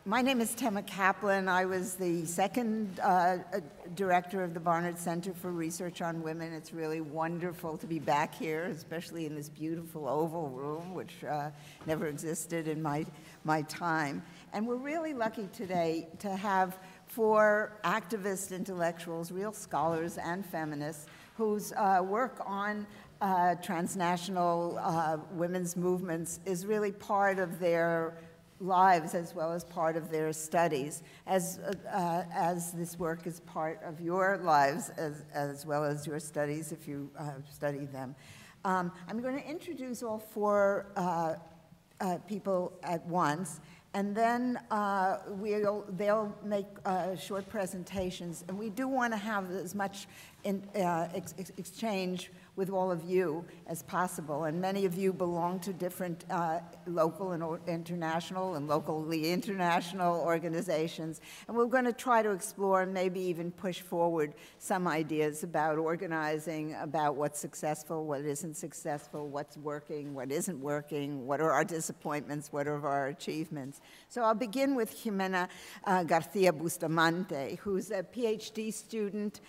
My name is Temma Kaplan. I was the second director of the Barnard Center for Research on Women. It's really wonderful to be back here, especially in this beautiful oval room, which never existed in my time. And we're really lucky today to have four activist intellectuals, real scholars and feminists, whose work on transnational women's movements is really part of their lives as well as part of their studies, as this work is part of your lives as well as your studies if you study them. I'm going to introduce all four people at once, and then they'll make short presentations. And we do want to have as much exchange with all of you as possible. And many of you belong to different local and international and locally international organizations. And we're going to try to explore and maybe even push forward some ideas about organizing, about what's successful, what isn't successful, what's working, what isn't working, what are our disappointments, what are our achievements. So I'll begin with Ximena García Bustamante, who's a PhD student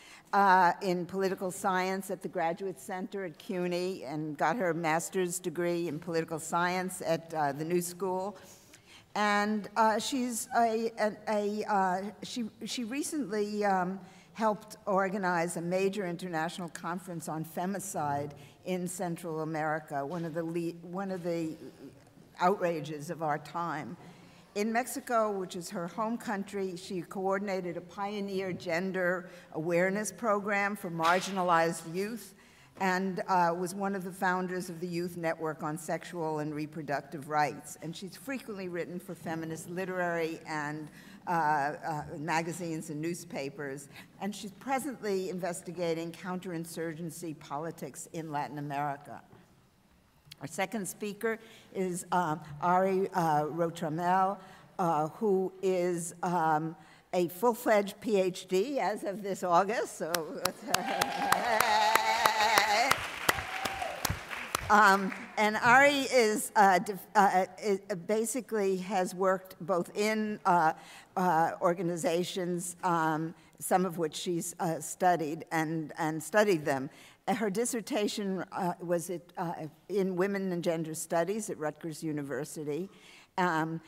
in political science at the Graduate Center at CUNY and got her master's degree in political science at the New School. And she recently helped organize a major international conference on femicide in Central America, one of the outrages of our time. In Mexico, which is her home country, she coordinated a pioneer gender awareness program for marginalized youth and was one of the founders of the Youth Network on Sexual and Reproductive Rights. And she's frequently written for feminist literary and magazines and newspapers. And she's presently investigating counterinsurgency politics in Latin America. Our second speaker is Ariella Rotramel, who is a full-fledged PhD as of this August. So, and Ari is basically has worked both in organizations, some of which she's studied and studied them. Her dissertation was in Women and Gender Studies at Rutgers University. And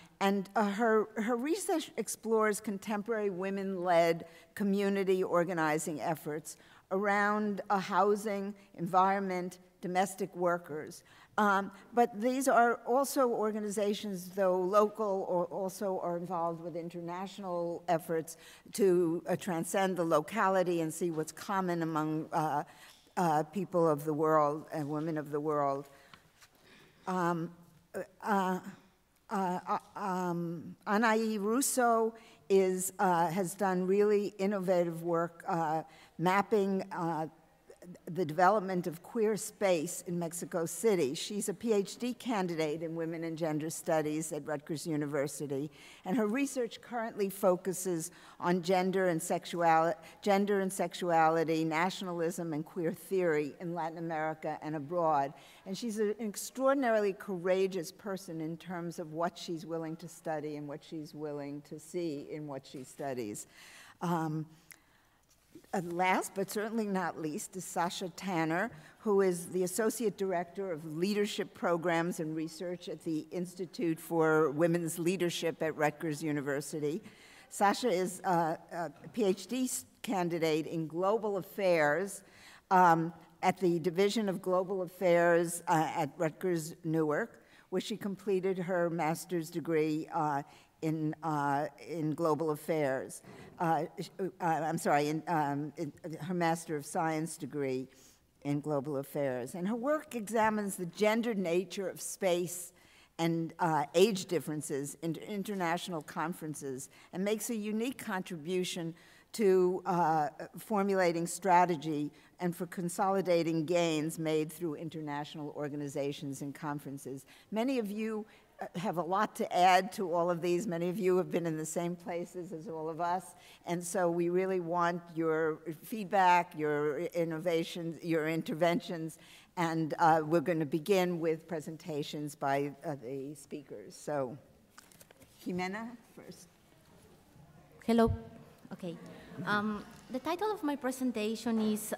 her research explores contemporary women-led community organizing efforts around housing, environment, domestic workers. But these are also organizations, though local, or also are involved with international efforts to transcend the locality and see what's common among people of the world and women of the world. Anahi Russo has done really innovative work mapping the development of queer space in Mexico City. She's a PhD candidate in Women and Gender Studies at Rutgers University, and her research currently focuses on gender and sexuality, nationalism, and queer theory in Latin America and abroad. And she's an extraordinarily courageous person in terms of what she's willing to study and what she's willing to see in what she studies. Last, but certainly not least, is Sasha Taner, who is the Associate Director of Leadership Programs and Research at the Institute for Women's Leadership at Rutgers University. Sasha is a PhD candidate in Global Affairs at the Division of Global Affairs at Rutgers Newark, where she completed her master's degree in Global Affairs. Her Master of Science degree in Global Affairs. And her work examines the gendered nature of space and age differences in international conferences and makes a unique contribution to formulating strategy and for consolidating gains made through international organizations and conferences. Many of you have a lot to add to all of these. Many of you have been in the same places as all of us, and so we really want your feedback, your innovations, your interventions, and we're going to begin with presentations by the speakers. So Ximena first. Hello. Okay. The title of my presentation is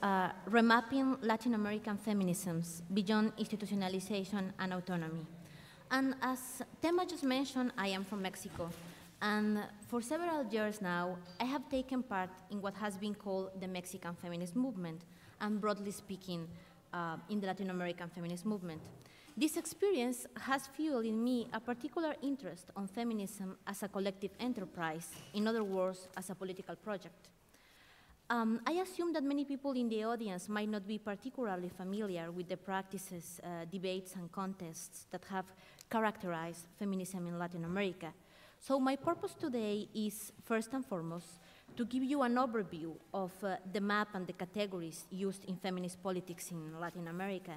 Remapping Latin American Feminisms Beyond Institutionalization and Autonomy. And as Temma just mentioned, I am from Mexico. And for several years now, I have taken part in what has been called the Mexican feminist movement, and broadly speaking, in the Latin American feminist movement. This experience has fueled in me a particular interest on feminism as a collective enterprise, in other words, as a political project. I assume that many people in the audience might not be particularly familiar with the practices, debates, and contests that have characterized feminism in Latin America. So my purpose today is, first and foremost, to give you an overview of the map and the categories used in feminist politics in Latin America,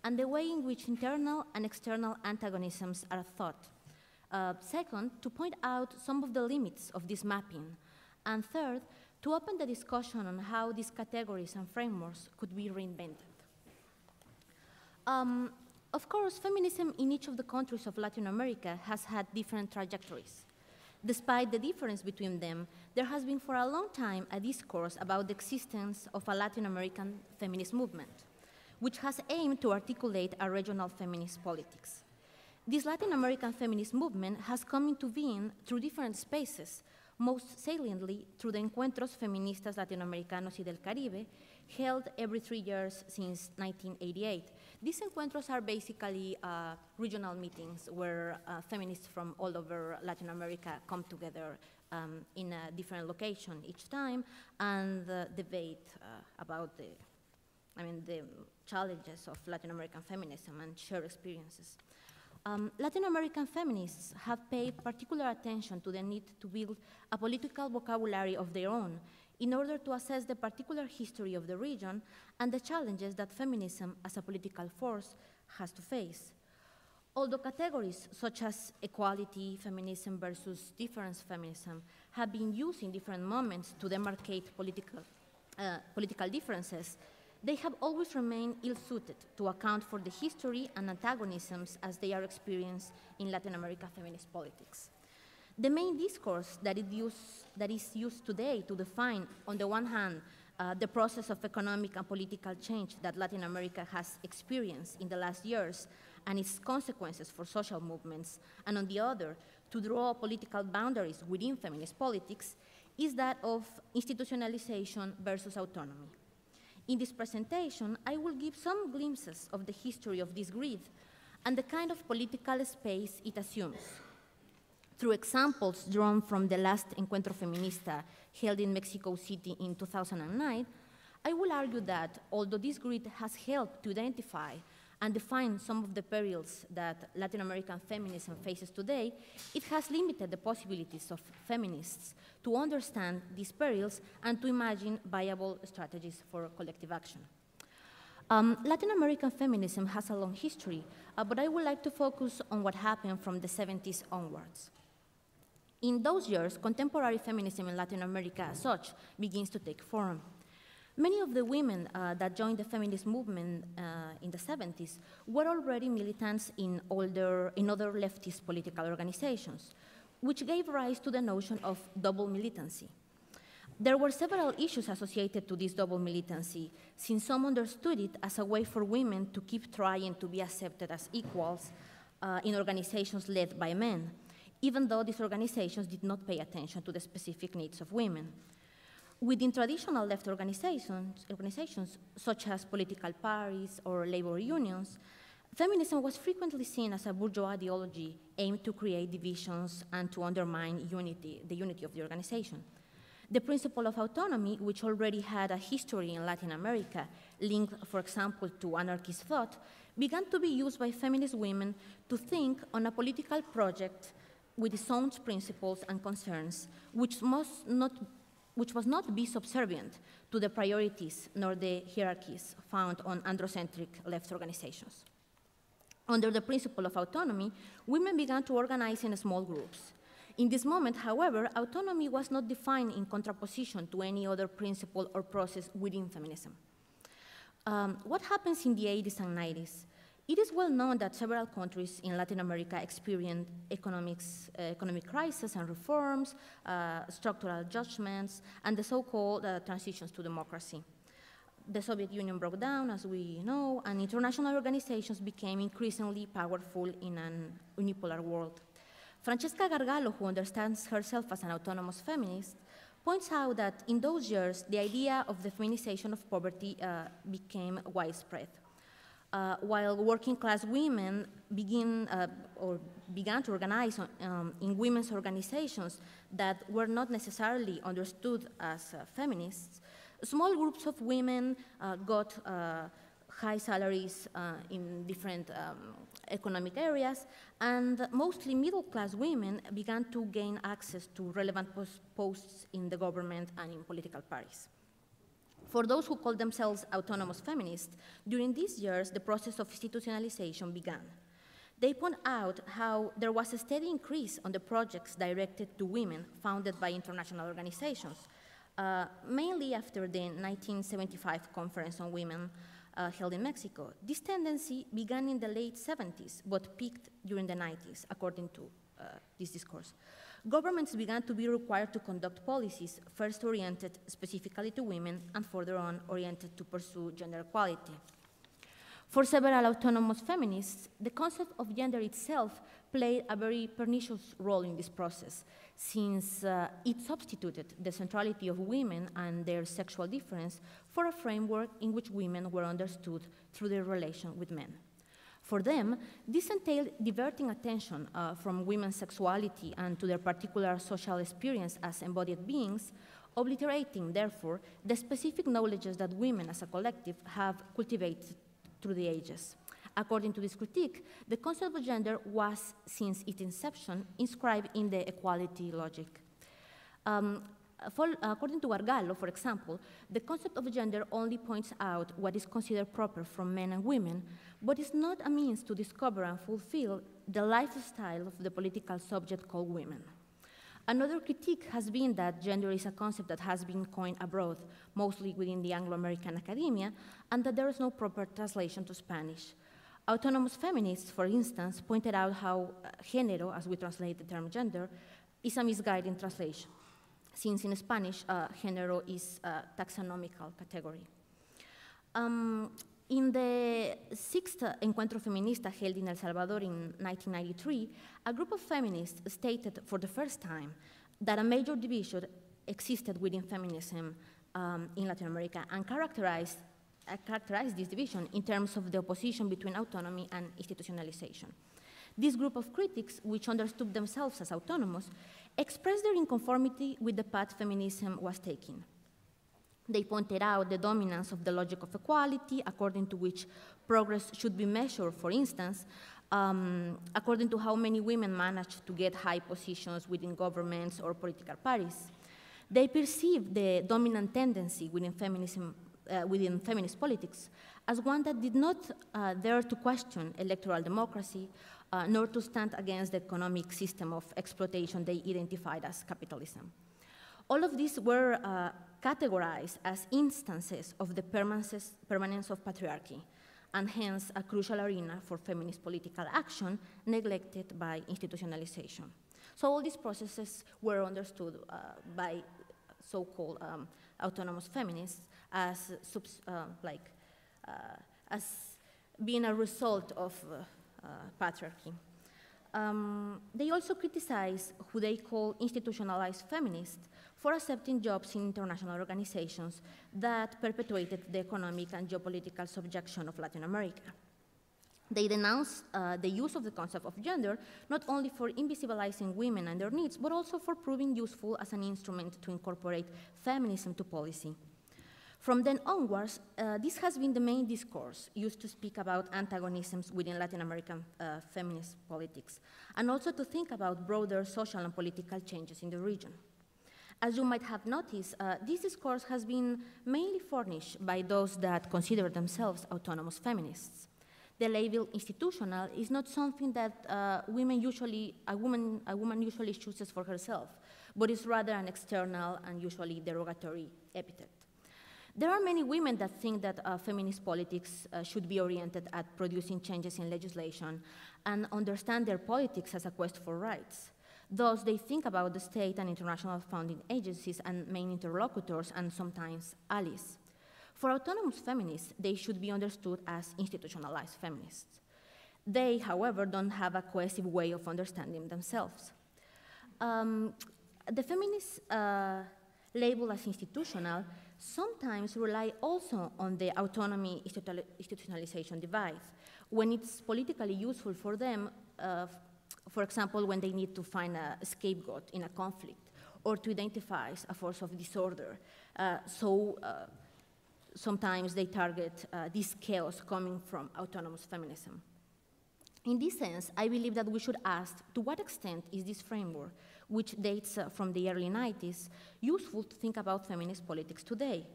and the way in which internal and external antagonisms are thought. Second, to point out some of the limits of this mapping. And third, to open the discussion on how these categories and frameworks could be reinvented. Of course, feminism in each of the countries of Latin America has had different trajectories. Despite the difference between them, there has been for a long time a discourse about the existence of a Latin American feminist movement, which has aimed to articulate a regional feminist politics. This Latin American feminist movement has come into being through different spaces, most saliently through the Encuentros Feministas Latinoamericanos y del Caribe, held every 3 years since 1988. These encuentros are basically regional meetings where feminists from all over Latin America come together in a different location each time and debate about the challenges of Latin American feminism and share experiences. Latin American feminists have paid particular attention to the need to build a political vocabulary of their own in order to assess the particular history of the region and the challenges that feminism as a political force has to face. Although categories such as equality, feminism versus difference feminism have been used in different moments to demarcate political differences, they have always remained ill-suited to account for the history and antagonisms as they are experienced in Latin American feminist politics. The main discourse that is used today to define, on the one hand, the process of economic and political change that Latin America has experienced in the last years and its consequences for social movements, and on the other, to draw political boundaries within feminist politics, is that of institutionalization versus autonomy. In this presentation, I will give some glimpses of the history of this grid and the kind of political space it assumes. Through examples drawn from the last Encuentro Feminista held in Mexico City in 2009, I will argue that although this grid has helped to identify and define some of the perils that Latin American feminism faces today, it has limited the possibilities of feminists to understand these perils and to imagine viable strategies for collective action. Latin American feminism has a long history, but I would like to focus on what happened from the 70s onwards. In those years, contemporary feminism in Latin America as such begins to take form. Many of the women that joined the feminist movement in the 70s were already militants in other leftist political organizations, which gave rise to the notion of double militancy. There were several issues associated to this double militancy, since some understood it as a way for women to keep trying to be accepted as equals in organizations led by men, even though these organizations did not pay attention to the specific needs of women. Within traditional left organizations, such as political parties or labor unions, feminism was frequently seen as a bourgeois ideology aimed to create divisions and to undermine the unity of the organization. The principle of autonomy, which already had a history in Latin America, linked, for example, to anarchist thought, began to be used by feminist women to think on a political project with its own principles and concerns, which must not be subservient to the priorities nor the hierarchies found on androcentric left organizations. Under the principle of autonomy, women began to organize in small groups. In this moment, however, autonomy was not defined in contraposition to any other principle or process within feminism. What happens in the 80s and 90s? It is well known that several countries in Latin America experienced economic crisis and reforms, structural adjustments, and the so-called transitions to democracy. The Soviet Union broke down, as we know, and international organizations became increasingly powerful in an unipolar world. Francesca Gargallo, who understands herself as an autonomous feminist, points out that in those years, the idea of the feminization of poverty became widespread. While working-class women began to organize in women's organizations that were not necessarily understood as feminists, small groups of women got high salaries in different economic areas, and mostly middle-class women began to gain access to relevant posts in the government and in political parties. For those who call themselves autonomous feminists, during these years, the process of institutionalization began. They point out how there was a steady increase on the projects directed to women founded by international organizations, mainly after the 1975 Conference on Women held in Mexico. This tendency began in the late 70s, but peaked during the 90s, according to this discourse. Governments began to be required to conduct policies first oriented specifically to women and further on oriented to pursue gender equality. For several autonomous feminists, the concept of gender itself played a very pernicious role in this process, since it substituted the centrality of women and their sexual difference for a framework in which women were understood through their relation with men. For them, this entailed diverting attention from women's sexuality and to their particular social experience as embodied beings, obliterating, therefore, the specific knowledges that women as a collective have cultivated through the ages. According to this critique, the concept of gender was, since its inception, inscribed in the equality logic. According to Gargallo, for example, the concept of gender only points out what is considered proper from men and women, but is not a means to discover and fulfill the lifestyle of the political subject called women. Another critique has been that gender is a concept that has been coined abroad, mostly within the Anglo-American academia, and that there is no proper translation to Spanish. Autonomous feminists, for instance, pointed out how género, as we translate the term gender, is a misguided translation, since in Spanish, género is a taxonomical category. In the 6th Encuentro Feminista held in El Salvador in 1993, a group of feminists stated for the first time that a major division existed within feminism in Latin America and characterized this division in terms of the opposition between autonomy and institutionalization. This group of critics, which understood themselves as autonomous, expressed their inconformity with the path feminism was taking. They pointed out the dominance of the logic of equality, according to which progress should be measured, for instance, according to how many women managed to get high positions within governments or political parties. They perceived the dominant tendency within feminism, within feminist politics as one that did not dare to question electoral democracy, nor to stand against the economic system of exploitation they identified as capitalism. All of these were categorized as instances of the permanence of patriarchy, and hence a crucial arena for feminist political action neglected by institutionalization. So all these processes were understood by so-called autonomous feminists as being a result of patriarchy. They also criticize who they call institutionalized feminists for accepting jobs in international organizations that perpetuated the economic and geopolitical subjection of Latin America. They denounce the use of the concept of gender not only for invisibilizing women and their needs, but also for proving useful as an instrument to incorporate feminism to policy. From then onwards, this has been the main discourse used to speak about antagonisms within Latin American feminist politics, and also to think about broader social and political changes in the region. As you might have noticed, this discourse has been mainly furnished by those that consider themselves autonomous feminists. The label institutional is not something that a woman usually chooses for herself, but is rather an external and usually derogatory epithet. There are many women that think that feminist politics should be oriented at producing changes in legislation and understand their politics as a quest for rights. Thus, they think about the state and international funding agencies and main interlocutors and sometimes allies. For autonomous feminists, they should be understood as institutionalized feminists. They, however, don't have a cohesive way of understanding themselves. The feminists labeled as institutional sometimes rely also on the autonomy institutionalization divide, when it's politically useful for them, for example, when they need to find a scapegoat in a conflict or to identify a force of disorder. Sometimes they target this chaos coming from autonomous feminism. In this sense, I believe that we should ask, to what extent is this framework, which dates from the early 90s, useful to think about feminist politics today?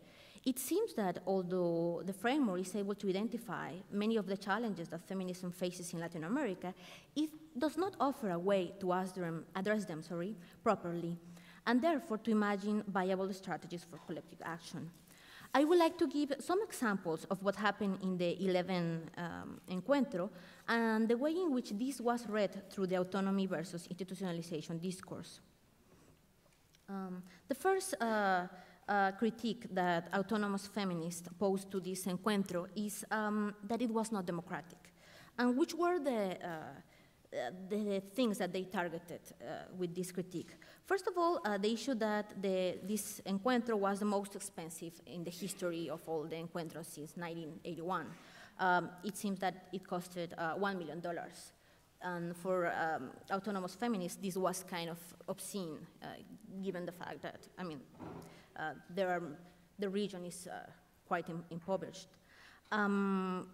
It seems that although the framework is able to identify many of the challenges that feminism faces in Latin America, it does not offer a way to address them properly, and therefore to imagine viable strategies for collective action. I would like to give some examples of what happened in the 11 Encuentro and the way in which this was read through the autonomy versus institutionalization discourse. The first critique that autonomous feminists posed to this Encuentro is that it was not democratic. And which were the things that they targeted with this critique? First of all, they issue that this Encuentro was the most expensive in the history of all the Encuentros since 1981. It seems that it costed $1 million. And for autonomous feminists, this was kind of obscene, given the fact that, I mean, the region is quite impoverished.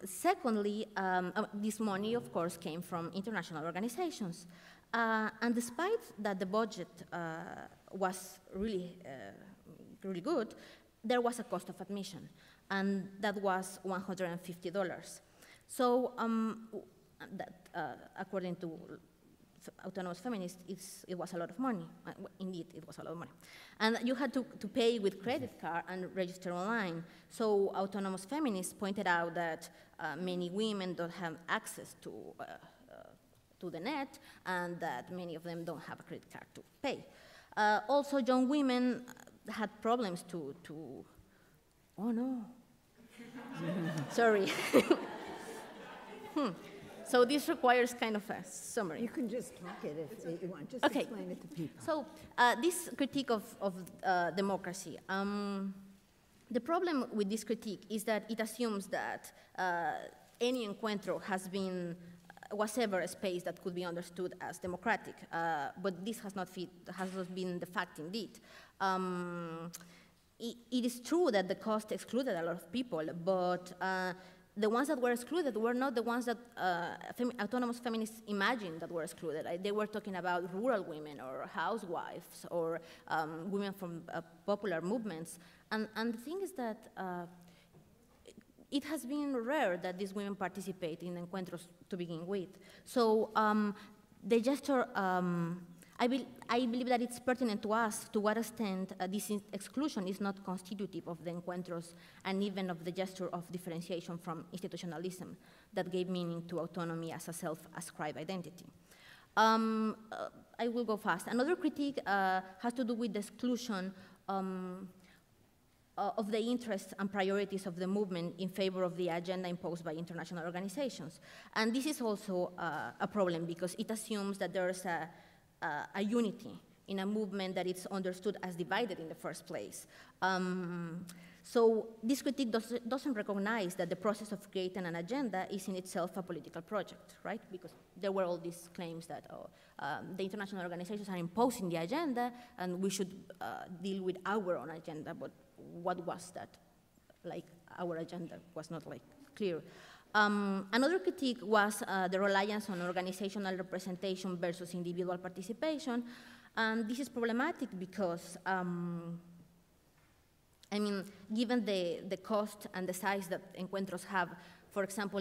Secondly, this money, of course, came from international organizations. And despite that the budget was really good, there was a cost of admission, and that was $150. So according to autonomous feminists, it was a lot of money. Indeed, it was a lot of money. And you had to pay with credit card and register online. So autonomous feminists pointed out that many women don't have access to the net, and that many of them don't have a credit card to pay. Also, young women had problems to oh no, sorry. So this requires kind of a summary. You can just talk it if you want. Just okay. Explain it to people. So this critique of democracy, the problem with this critique is that it assumes that any encuentro was ever a space that could be understood as democratic, but this has not been the fact indeed. It is true that the cost excluded a lot of people, but the ones that were excluded were not the ones that autonomous feminists imagined that were excluded. They were talking about rural women or housewives or women from popular movements. And the thing is that it has been rare that these women participate in encuentros to begin with. So the gesture, I believe that it's pertinent to ask to what extent this exclusion is not constitutive of the encuentros and even of the gesture of differentiation from institutionalism that gave meaning to autonomy as a self-ascribed identity. I will go fast. Another critique has to do with the exclusion of the interests and priorities of the movement in favor of the agenda imposed by international organizations. And this is also a problem because it assumes that there's a unity in a movement that is understood as divided in the first place. So this critique doesn't recognize that the process of creating an agenda is in itself a political project, right? Because there were all these claims that the international organizations are imposing the agenda and we should deal with our own agenda, but what was that? Like, our agenda was not like clear. Another critique was the reliance on organizational representation versus individual participation, and this is problematic because, I mean, given the cost and the size that encuentros have, For example,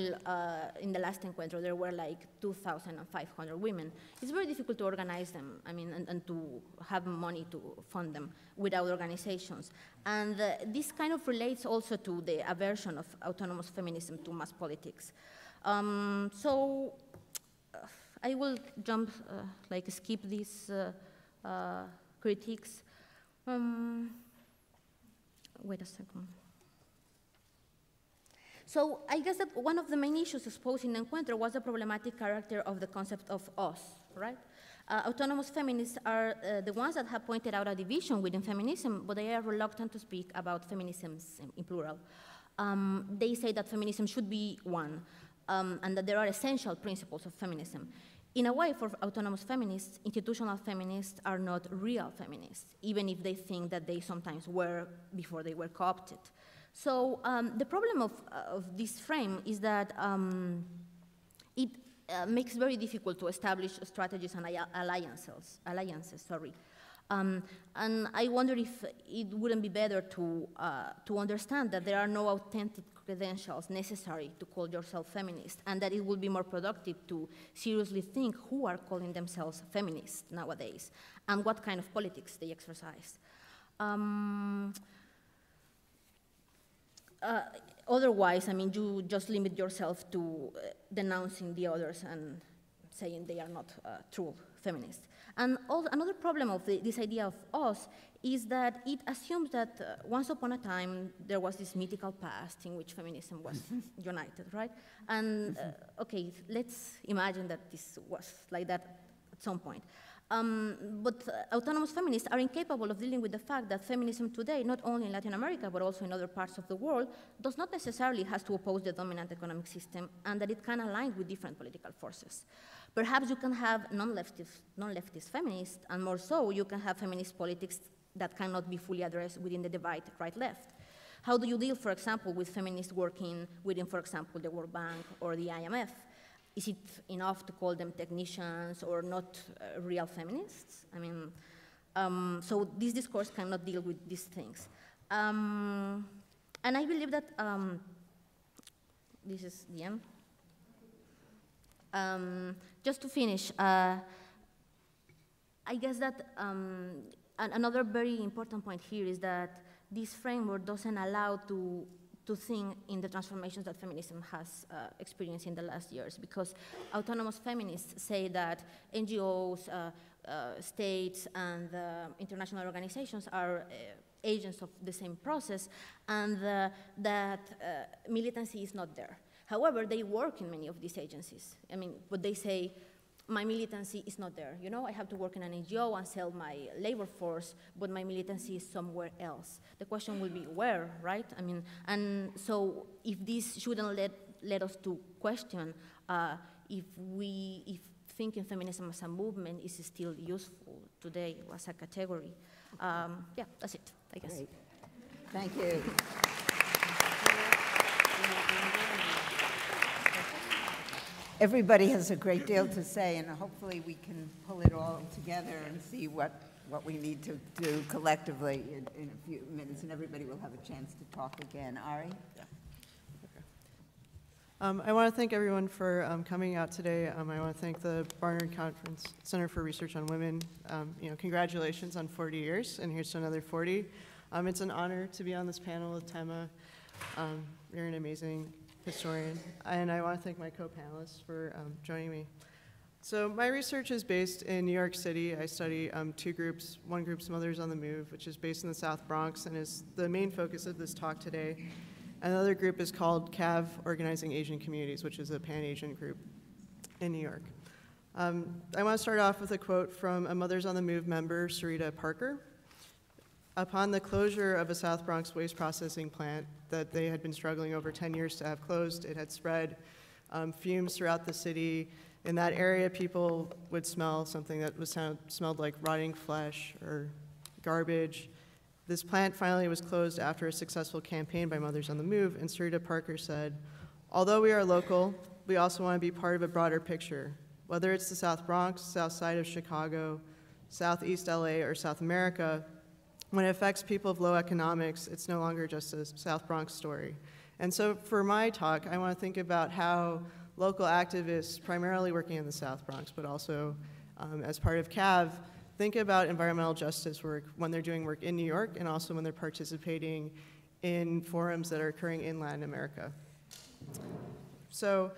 in the last encuentro, there were like 2,500 women. It's very difficult to organize them, I mean, and to have money to fund them without organizations. And this kind of relates also to the aversion of autonomous feminism to mass politics. So I will jump, like skip these critiques. Wait a second. So I guess that one of the main issues exposed in Encuentro was the problematic character of the concept of us, right? Autonomous feminists are the ones that have pointed out a division within feminism, but they are reluctant to speak about feminisms in plural. They say that feminism should be one, and that there are essential principles of feminism. In a way, for autonomous feminists, institutional feminists are not real feminists, even if they think that they sometimes were before they were co-opted. So the problem of this frame is that it makes it very difficult to establish strategies and alliances. And I wonder if it wouldn't be better to understand that there are no authentic credentials necessary to call yourself feminist, and that it would be more productive to seriously think who are calling themselves feminists nowadays, and what kind of politics they exercise. Otherwise, I mean, you just limit yourself to denouncing the others and saying they are not true feminists. And another problem of this idea of us is that it assumes that once upon a time there was this mythical past in which feminism was united, right? And okay, let's imagine that this was like that at some point. But autonomous feminists are incapable of dealing with the fact that feminism today, not only in Latin America, but also in other parts of the world, does not necessarily have to oppose the dominant economic system, and that it can align with different political forces. Perhaps you can have non-leftist feminists, and more so, you can have feminist politics that cannot be fully addressed within the divide right-left. How do you deal, for example, with feminists working within, for example, the World Bank or the IMF? Is it enough to call them technicians or not real feminists? I mean, so this discourse cannot deal with these things. And I believe that this is the end. Just to finish, I guess that another very important point here is that this framework doesn't allow to think in the transformations that feminism has experienced in the last years, because autonomous feminists say that NGOs, states, and international organizations are agents of the same process, and that militancy is not there. However, they work in many of these agencies. I mean, but they say, my militancy is not there. You know, I have to work in an NGO and sell my labor force, but my militancy is somewhere else. The question will be where, right? I mean, and so if this shouldn't let us to question if thinking feminism as a movement is still useful today as a category. Yeah, that's it, I guess. Great. Thank you. Everybody has a great deal to say, and hopefully we can pull it all together and see what we need to do collectively in a few minutes, and everybody will have a chance to talk again. Ari? Yeah. Okay. I want to thank everyone for coming out today. I want to thank the Barnard Center for Research on Women. Congratulations on 40 years, and here's to another 40. It's an honor to be on this panel with Temma. You're an amazing historian, and I want to thank my co-panelists for joining me. So my research is based in New York City. I study two groups. One group's Mothers on the Move, which is based in the South Bronx and is the main focus of this talk today. Another group is called CAV, Organizing Asian Communities, which is a Pan-Asian group in New York. I want to start off with a quote from a Mothers on the Move member, Sarita Parker. Upon the closure of a South Bronx waste processing plant that they had been struggling over 10 years to have closed, it had spread fumes throughout the city. In that area, people would smell something that smelled like rotting flesh or garbage. This plant finally was closed after a successful campaign by Mothers on the Move, and Sarita Parker said, although we are local, we also want to be part of a broader picture. Whether it's the South Bronx, South Side of Chicago, Southeast LA, or South America, when it affects people of low economics, it's no longer just a South Bronx story. And so for my talk, I want to think about how local activists, primarily working in the South Bronx, but also as part of CAV, think about environmental justice work when they're doing work in New York and also when they're participating in forums that are occurring in Latin America. So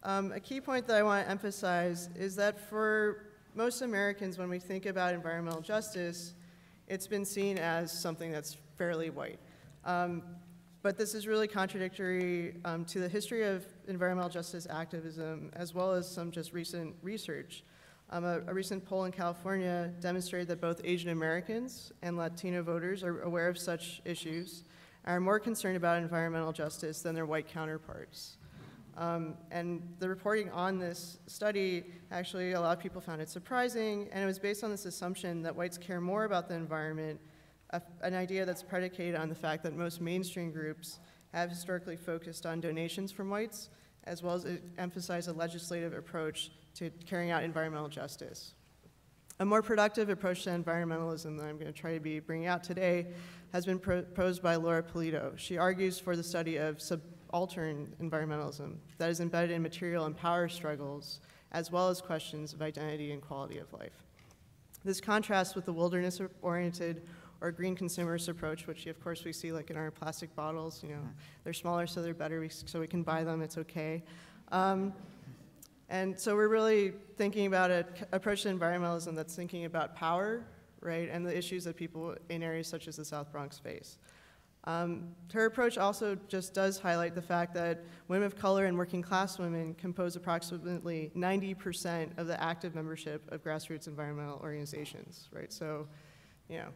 a key point that I want to emphasize is that for most Americans, when we think about environmental justice, it's been seen as something that's fairly white. But this is really contradictory to the history of environmental justice activism, as well as some just recent research. A recent poll in California demonstrated that both Asian Americans and Latino voters are aware of such issues, are more concerned about environmental justice than their white counterparts. And the reporting on this study, actually a lot of people found it surprising, and it was based on this assumption that whites care more about the environment, an idea that's predicated on the fact that most mainstream groups have historically focused on donations from whites, as well as emphasize a legislative approach to carrying out environmental justice. A more productive approach to environmentalism that I'm going to try to be bringing out today has been proposed by Laura Polito. She argues for the study of subaltern environmentalism that is embedded in material and power struggles, as well as questions of identity and quality of life. This contrasts with the wilderness-oriented or green consumerist approach, which of course we see like in our plastic bottles, you know, they're smaller so they're better, so we can buy them, it's okay. And so we're really thinking about an approach to environmentalism that's thinking about power, right, and the issues that people in areas such as the South Bronx face. Her approach also just does highlight the fact that women of color and working class women compose approximately 90% of the active membership of grassroots environmental organizations, right? So, you know,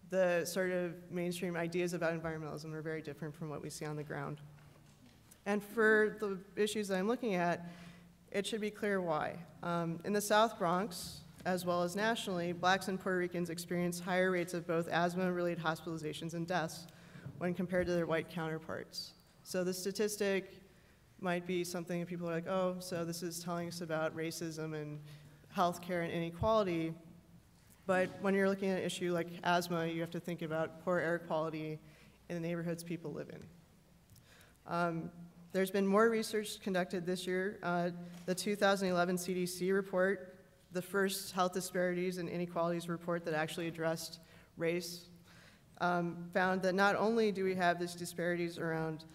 the sort of mainstream ideas about environmentalism are very different from what we see on the ground. And for the issues that I'm looking at, it should be clear why. In the South Bronx, as well as nationally, blacks and Puerto Ricans experience higher rates of both asthma-related hospitalizations and deaths when compared to their white counterparts. So the statistic might be something that people are like, oh, so this is telling us about racism and healthcare and inequality. But when you're looking at an issue like asthma, you have to think about poor air quality in the neighborhoods people live in. There's been more research conducted this year. The 2011 CDC report, the first health disparities and inequalities report that actually addressed race, found that not only do we have these disparities around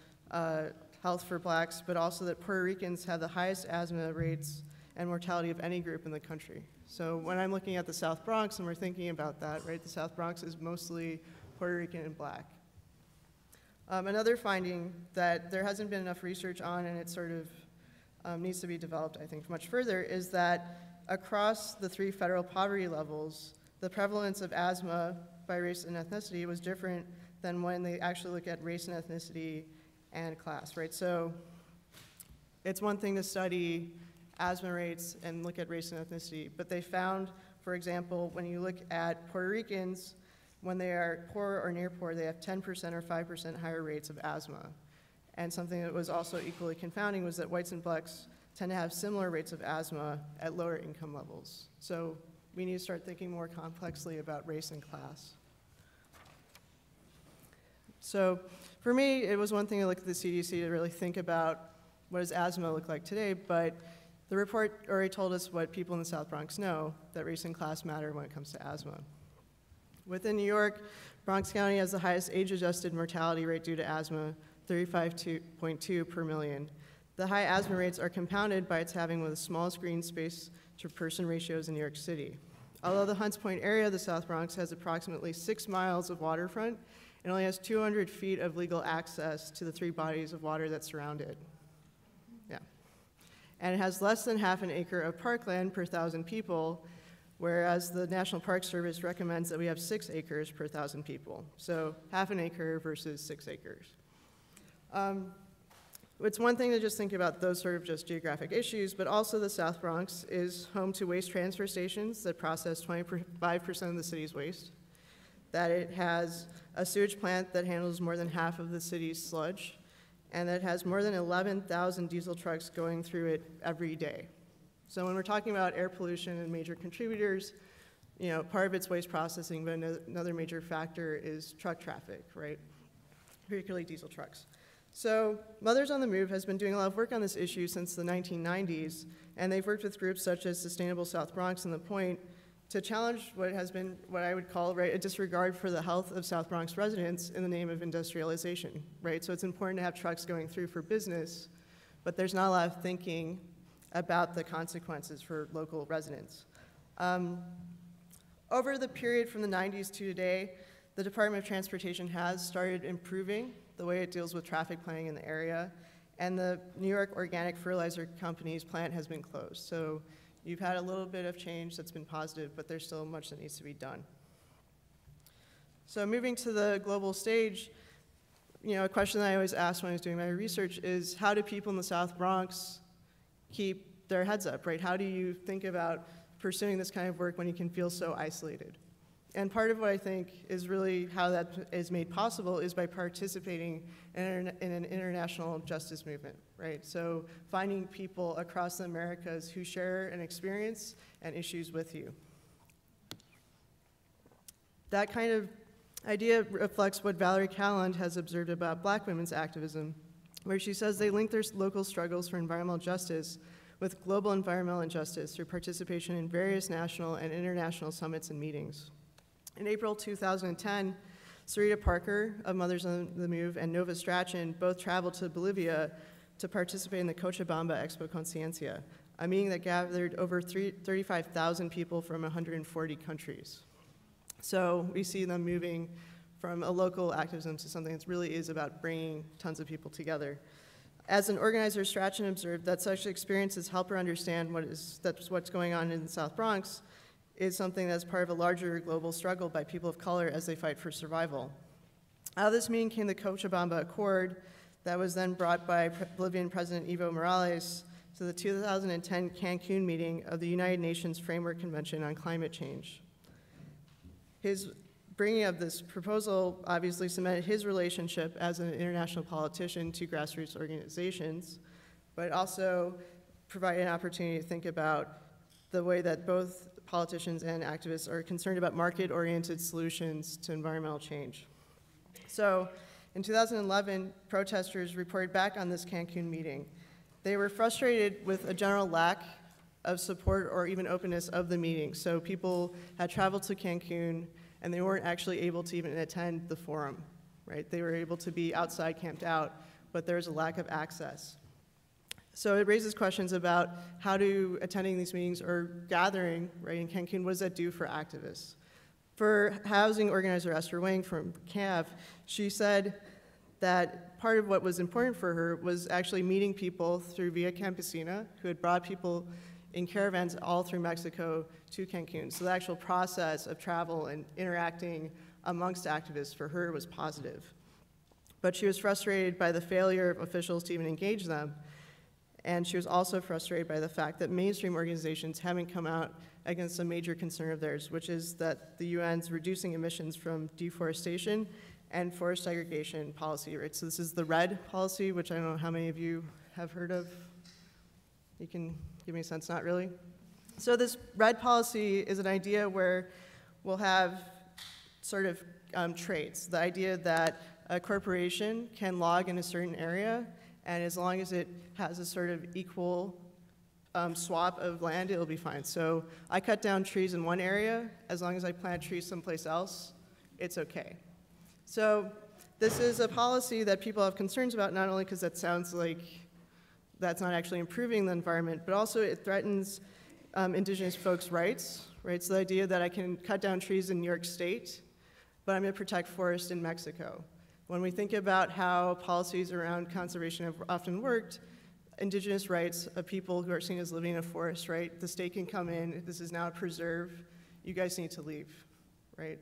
health for blacks, but also that Puerto Ricans have the highest asthma rates and mortality of any group in the country. So when I'm looking at the South Bronx and we're thinking about that, right, the South Bronx is mostly Puerto Rican and black. Another finding that there hasn't been enough research on, and it sort of needs to be developed, I think, much further, is that across the 3 federal poverty levels, the prevalence of asthma by race and ethnicity was different than when they actually look at race and ethnicity and class, right? So it's one thing to study asthma rates and look at race and ethnicity, but they found, for example, when you look at Puerto Ricans, when they are poor or near poor, they have 10% or 5% higher rates of asthma. And something that was also equally confounding was that whites and blacks tend to have similar rates of asthma at lower income levels. So we need to start thinking more complexly about race and class. So for me, it was one thing to look at the CDC to really think about what does asthma look like today, but the report already told us what people in the South Bronx know, that race and class matter when it comes to asthma. Within New York, Bronx County has the highest age-adjusted mortality rate due to asthma, 35.2 per million. The high asthma rates are compounded by its having one of the smallest green space to person ratios in New York City. Although the Hunts Point area of the South Bronx has approximately 6 miles of waterfront, it only has 200 feet of legal access to the 3 bodies of water that surround it. Yeah. And it has less than half an acre of parkland per 1,000 people, whereas the National Park Service recommends that we have 6 acres per 1,000 people. So half an acre versus 6 acres. It's one thing to just think about those sort of just geographic issues, but also the South Bronx is home to waste transfer stations that process 25% of the city's waste, that it has a sewage plant that handles more than half of the city's sludge, and that it has more than 11,000 diesel trucks going through it every day. So when we're talking about air pollution and major contributors, you know, part of it's waste processing, but another major factor is truck traffic, right? Particularly diesel trucks. So Mothers on the Move has been doing a lot of work on this issue since the 1990s, and they've worked with groups such as Sustainable South Bronx and The Point to challenge what has been what I would call, right, a disregard for the health of South Bronx residents in the name of industrialization, right? So it's important to have trucks going through for business, but there's not a lot of thinking about the consequences for local residents. Over the period from the 90s to today, the Department of Transportation has started improving the way it deals with traffic planning in the area, and the New York Organic Fertilizer Company's plant has been closed. So you've had a little bit of change that's been positive, but there's still much that needs to be done. So moving to the global stage, you know, a question that I always ask when I was doing my research is, how do people in the South Bronx keep their heads up, right? How do you think about pursuing this kind of work when you can feel so isolated? And part of what I think is really how that is made possible is by participating in an international justice movement, right? So finding people across the Americas who share an experience and issues with you. That kind of idea reflects what Valerie Calland has observed about Black women's activism, where she says they link their local struggles for environmental justice with global environmental injustice through participation in various national and international summits and meetings. In April 2010, Sarita Parker of Mothers on the Move and Nova Strachan both traveled to Bolivia to participate in the Cochabamba Expo Conciencia, a meeting that gathered over 35,000 people from 140 countries. So we see them moving from a local activism to something that really is about bringing tons of people together. As an organizer, Strachan observed that such experiences help her understand what's going on in the South Bronx is something that's part of a larger global struggle by people of color as they fight for survival. Out of this meeting came the Cochabamba Accord that was then brought by Bolivian President Evo Morales to the 2010 Cancun meeting of the United Nations Framework Convention on Climate Change. His bringing of this proposal obviously cemented his relationship as an international politician to grassroots organizations, but also provided an opportunity to think about the way that both politicians and activists are concerned about market-oriented solutions to environmental change. So in 2011, protesters reported back on this Cancun meeting. They were frustrated with a general lack of support or even openness of the meeting. So people had traveled to Cancun and they weren't actually able to even attend the forum, right? They were able to be outside camped out, but there was a lack of access. So it raises questions about how do attending these meetings or gathering, right, in Cancun, what does that do for activists? For housing organizer Esther Wang from CAV, she said that part of what was important for her was actually meeting people through Via Campesina, who had brought people in caravans all through Mexico to Cancun. So the actual process of travel and interacting amongst activists for her was positive. But she was frustrated by the failure of officials to even engage them. And she was also frustrated by the fact that mainstream organizations haven't come out against a major concern of theirs, which is that the UN's reducing emissions from deforestation and forest segregation policy, right? So this is the RED policy, which I don't know how many of you have heard of. You can give me a sense, not really. So this RED policy is an idea where we'll have sort of traits. The idea that a corporation can log in a certain area, and as long as it has a sort of equal swap of land, it'll be fine. So I cut down trees in one area, as long as I plant trees someplace else, it's okay. So this is a policy that people have concerns about, not only because that sounds like that's not actually improving the environment, but also it threatens indigenous folks' rights, right? So the idea that I can cut down trees in New York State, but I'm gonna protect forests in Mexico. When we think about how policies around conservation have often worked, indigenous rights of people who are seen as living in a forest, right? The state can come in, this is now a preserve, you guys need to leave, right?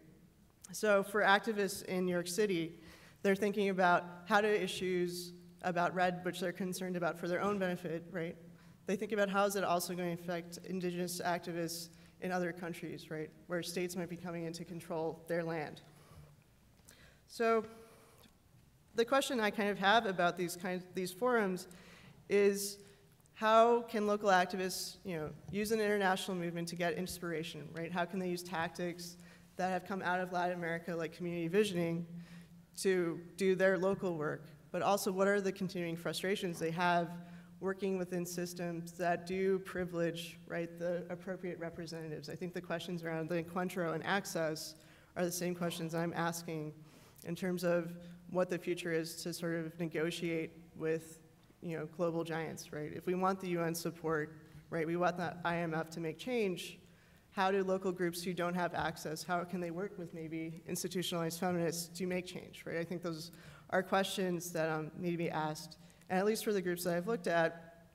So for activists in New York City, they're thinking about how do issues about RED, which they're concerned about for their own benefit, right? They think about how is it also going to affect indigenous activists in other countries, right? Where states might be coming in to control their land. So the question I kind of have about these forums is how can local activists, use an international movement to get inspiration, right? How can they use tactics that have come out of Latin America, like community visioning, to do their local work? but also what are the continuing frustrations they have working within systems that do privilege, right, the appropriate representatives. I think the questions around the encuentro and access are the same questions I'm asking in terms of what the future is to sort of negotiate with, global giants, right? If we want the UN support, right, we want the IMF to make change, how do local groups who don't have access, how can they work with maybe institutionalized feminists to make change, right? I think those are questions that need to be asked. And at least for the groups that I've looked at,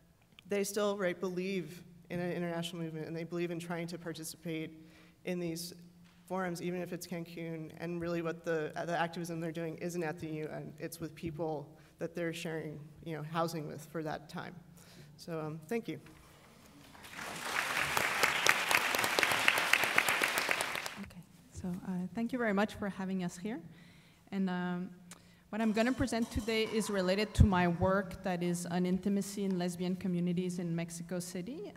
they still, right, believe in an international movement, and they believe in trying to participate in these forums, even if it's Cancun, and really what the activism they're doing isn't at the UN, it's with people that they're sharing, housing with for that time. So thank you. Okay, so thank you very much for having us here. And what I'm going to present today is related to my work that is on intimacy in lesbian communities in Mexico City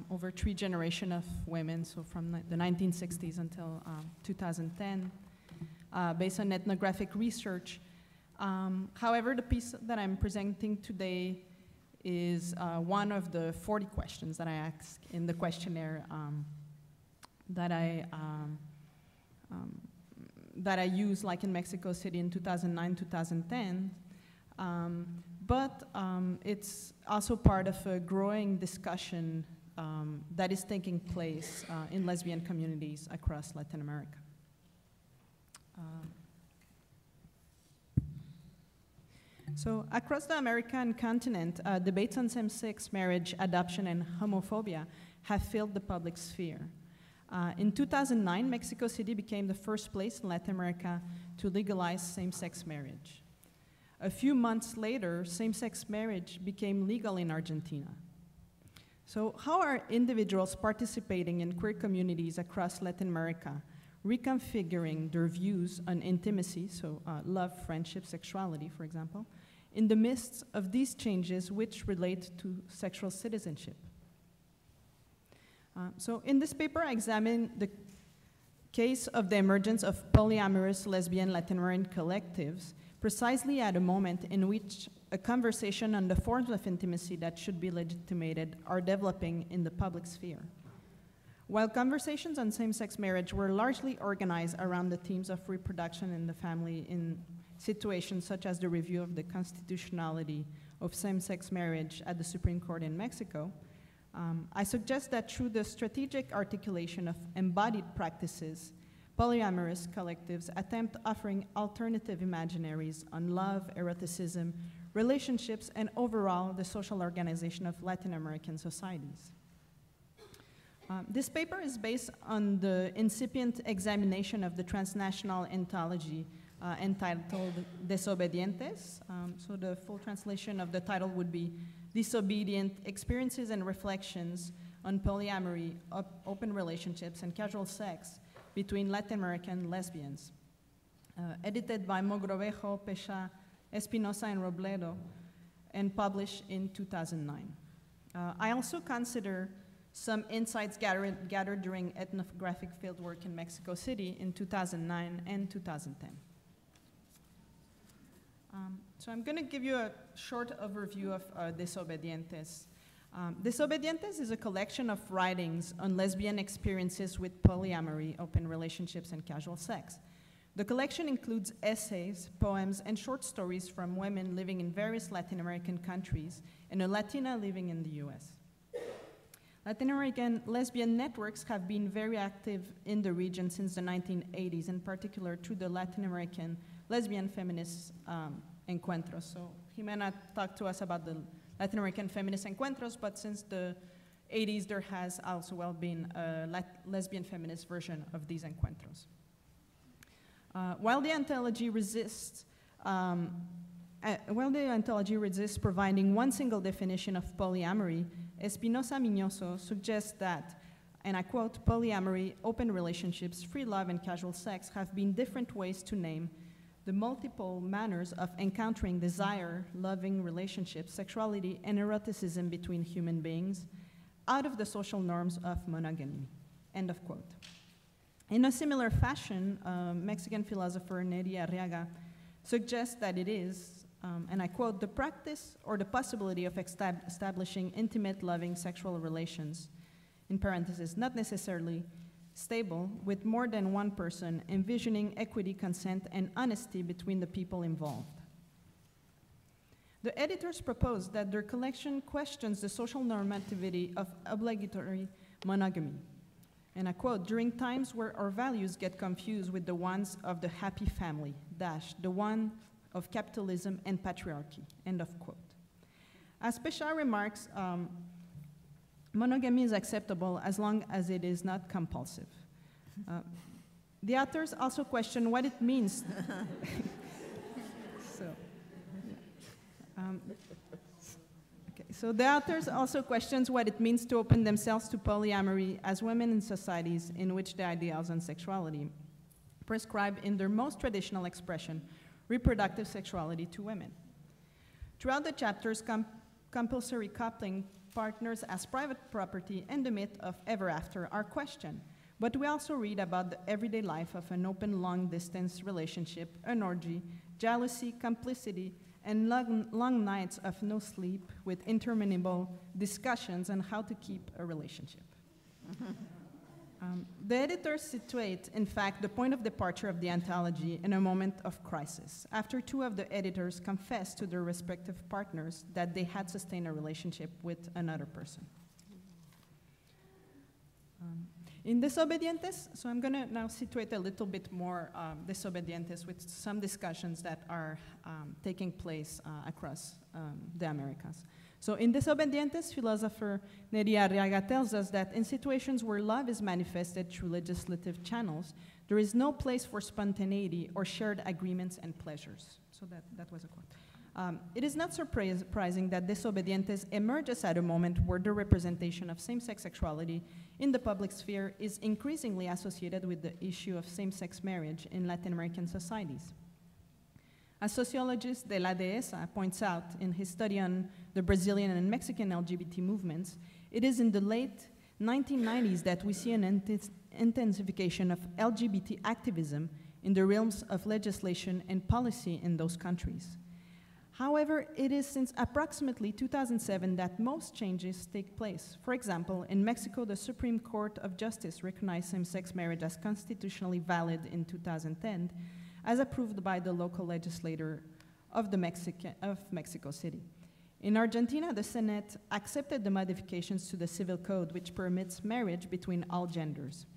over 3 generations of women, so from the 1960s until 2010, based on ethnographic research. However, the piece that I'm presenting today is one of the 40 questions that I asked in the questionnaire that I used like in Mexico City in 2009, 2010. But it's also part of a growing discussion that is taking place in lesbian communities across Latin America. So across the American continent, debates on same-sex marriage, adoption, and homophobia have filled the public sphere. In 2009, Mexico City became the first place in Latin America to legalize same-sex marriage. A few months later, same-sex marriage became legal in Argentina. So how are individuals participating in queer communities across Latin America reconfiguring their views on intimacy, so love, friendship, sexuality, for example, in the midst of these changes which relate to sexual citizenship? So in this paper, I examine the case of the emergence of polyamorous lesbian Latin American collectives precisely at a moment in which a conversation on the forms of intimacy that should be legitimated are developing in the public sphere. While conversations on same-sex marriage were largely organized around the themes of reproduction and the family in situations such as the review of the constitutionality of same-sex marriage at the Supreme Court in Mexico, I suggest that through the strategic articulation of embodied practices, polyamorous collectives attempt offering alternative imaginaries on love, eroticism, relationships, and overall the social organization of Latin American societies. This paper is based on the incipient examination of the transnational anthology entitled Desobedientes. So the full translation of the title would be Disobedient Experiences and Reflections on Polyamory, Open Relationships, and Casual Sex between Latin American Lesbians, edited by Mogrovejo, Pesha, Espinosa, and Robledo, and published in 2009. I also consider some insights gathered during ethnographic fieldwork in Mexico City in 2009 and 2010. So I'm going to give you a short overview of Desobedientes. Desobedientes is a collection of writings on lesbian experiences with polyamory, open relationships, and casual sex. The collection includes essays, poems, and short stories from women living in various Latin American countries and a Latina living in the US. Latin American lesbian networks have been very active in the region since the 1980s, in particular through the Latin American lesbian feminist encuentros. So Ximena talked to us about the Latin American feminist encuentros, but since the 80s, there has also been a lesbian feminist version of these encuentros. While the anthology resists providing one single definition of polyamory, Espinosa Miñoso suggests that, and I quote, polyamory, open relationships, free love, and casual sex have been different ways to name the multiple manners of encountering desire, loving relationships, sexuality, and eroticism between human beings out of the social norms of monogamy, end of quote. In a similar fashion, Mexican philosopher Neri Arriaga suggests that it is, and I quote, "The practice or the possibility of establishing intimate, loving sexual relations," in parentheses, "not necessarily stable, with more than one person, envisioning equity, consent, and honesty between the people involved." The editors propose that their collection questions the social normativity of obligatory monogamy. And I quote, "During times where our values get confused with the ones of the happy family, the one of capitalism and patriarchy," end of quote. As Pesha remarks, monogamy is acceptable as long as it is not compulsive. The authors also question what it means. So the authors also questions what it means to open themselves to polyamory as women in societies in which the ideals on sexuality prescribe in their most traditional expression reproductive sexuality to women. Throughout the chapters, compulsory coupling, partners as private property, and the myth of ever after are questioned. But we also read about the everyday life of an open long-distance relationship, an orgy, jealousy, complicity, and long nights of no sleep with interminable discussions on how to keep a relationship. The editors situate, in fact, the point of departure of the anthology in a moment of crisis, after two of the editors confessed to their respective partners that they had sustained a relationship with another person. In Desobedientes, so I'm going to now situate a little bit more Desobedientes with some discussions that are taking place across the Americas. So in Desobedientes, philosopher Neri Arriaga tells us that in situations where love is manifested through legislative channels, there is no place for spontaneity or shared agreements and pleasures. So that was a quote. It is not surprising that Desobedientes emerges at a moment where the representation of same-sex sexuality in the public sphere is increasingly associated with the issue of same-sex marriage in Latin American societies. As sociologist De La Dehesa points out in his study on the Brazilian and Mexican LGBT movements, it is in the late 1990s that we see an intensification of LGBT activism in the realms of legislation and policy in those countries. However, it is since approximately 2007 that most changes take place. For example, in Mexico, the Supreme Court of Justice recognized same-sex marriage as constitutionally valid in 2010, as approved by the local legislature of Mexico City. In Argentina, the Senate accepted the modifications to the Civil Code, which permits marriage between all genders.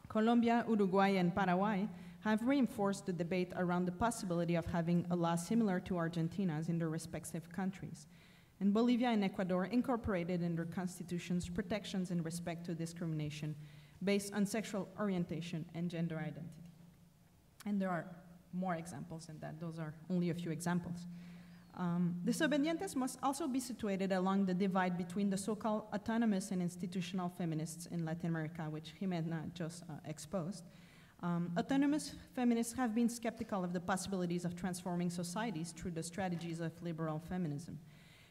Colombia, Uruguay, and Paraguay have reinforced the debate around the possibility of having a law similar to Argentina's in their respective countries. And Bolivia and Ecuador incorporated in their constitutions protections in respect to discrimination based on sexual orientation and gender identity. And there are more examples than that. Those are only a few examples. Desobedientes must also be situated along the divide between the so-called autonomous and institutional feminists in Latin America, which Ximena just exposed. Autonomous feminists have been skeptical of the possibilities of transforming societies through the strategies of liberal feminism.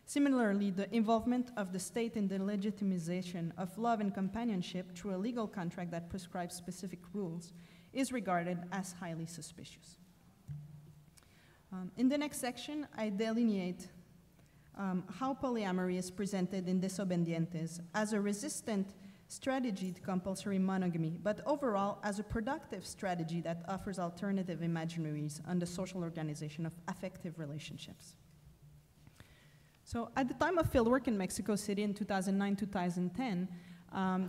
Similarly, the involvement of the state in the legitimization of love and companionship through a legal contract that prescribes specific rules is regarded as highly suspicious. In the next section, I delineate how polyamory is presented in Desobedientes as a resistant strategy to compulsory monogamy, but overall as a productive strategy that offers alternative imaginaries on the social organization of affective relationships. So at the time of fieldwork in Mexico City in 2009-2010,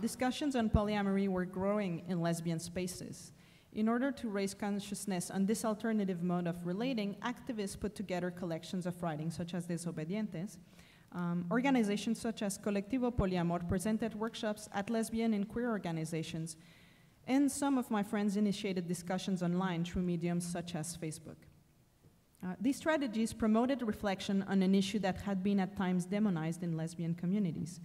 discussions on polyamory were growing in lesbian spaces. In order to raise consciousness on this alternative mode of relating, activists put together collections of writings such as Desobedientes. Organizations such as Colectivo Poliamor presented workshops at lesbian and queer organizations, and some of my friends initiated discussions online through mediums such as Facebook. These strategies promoted reflection on an issue that had been at times demonized in lesbian communities,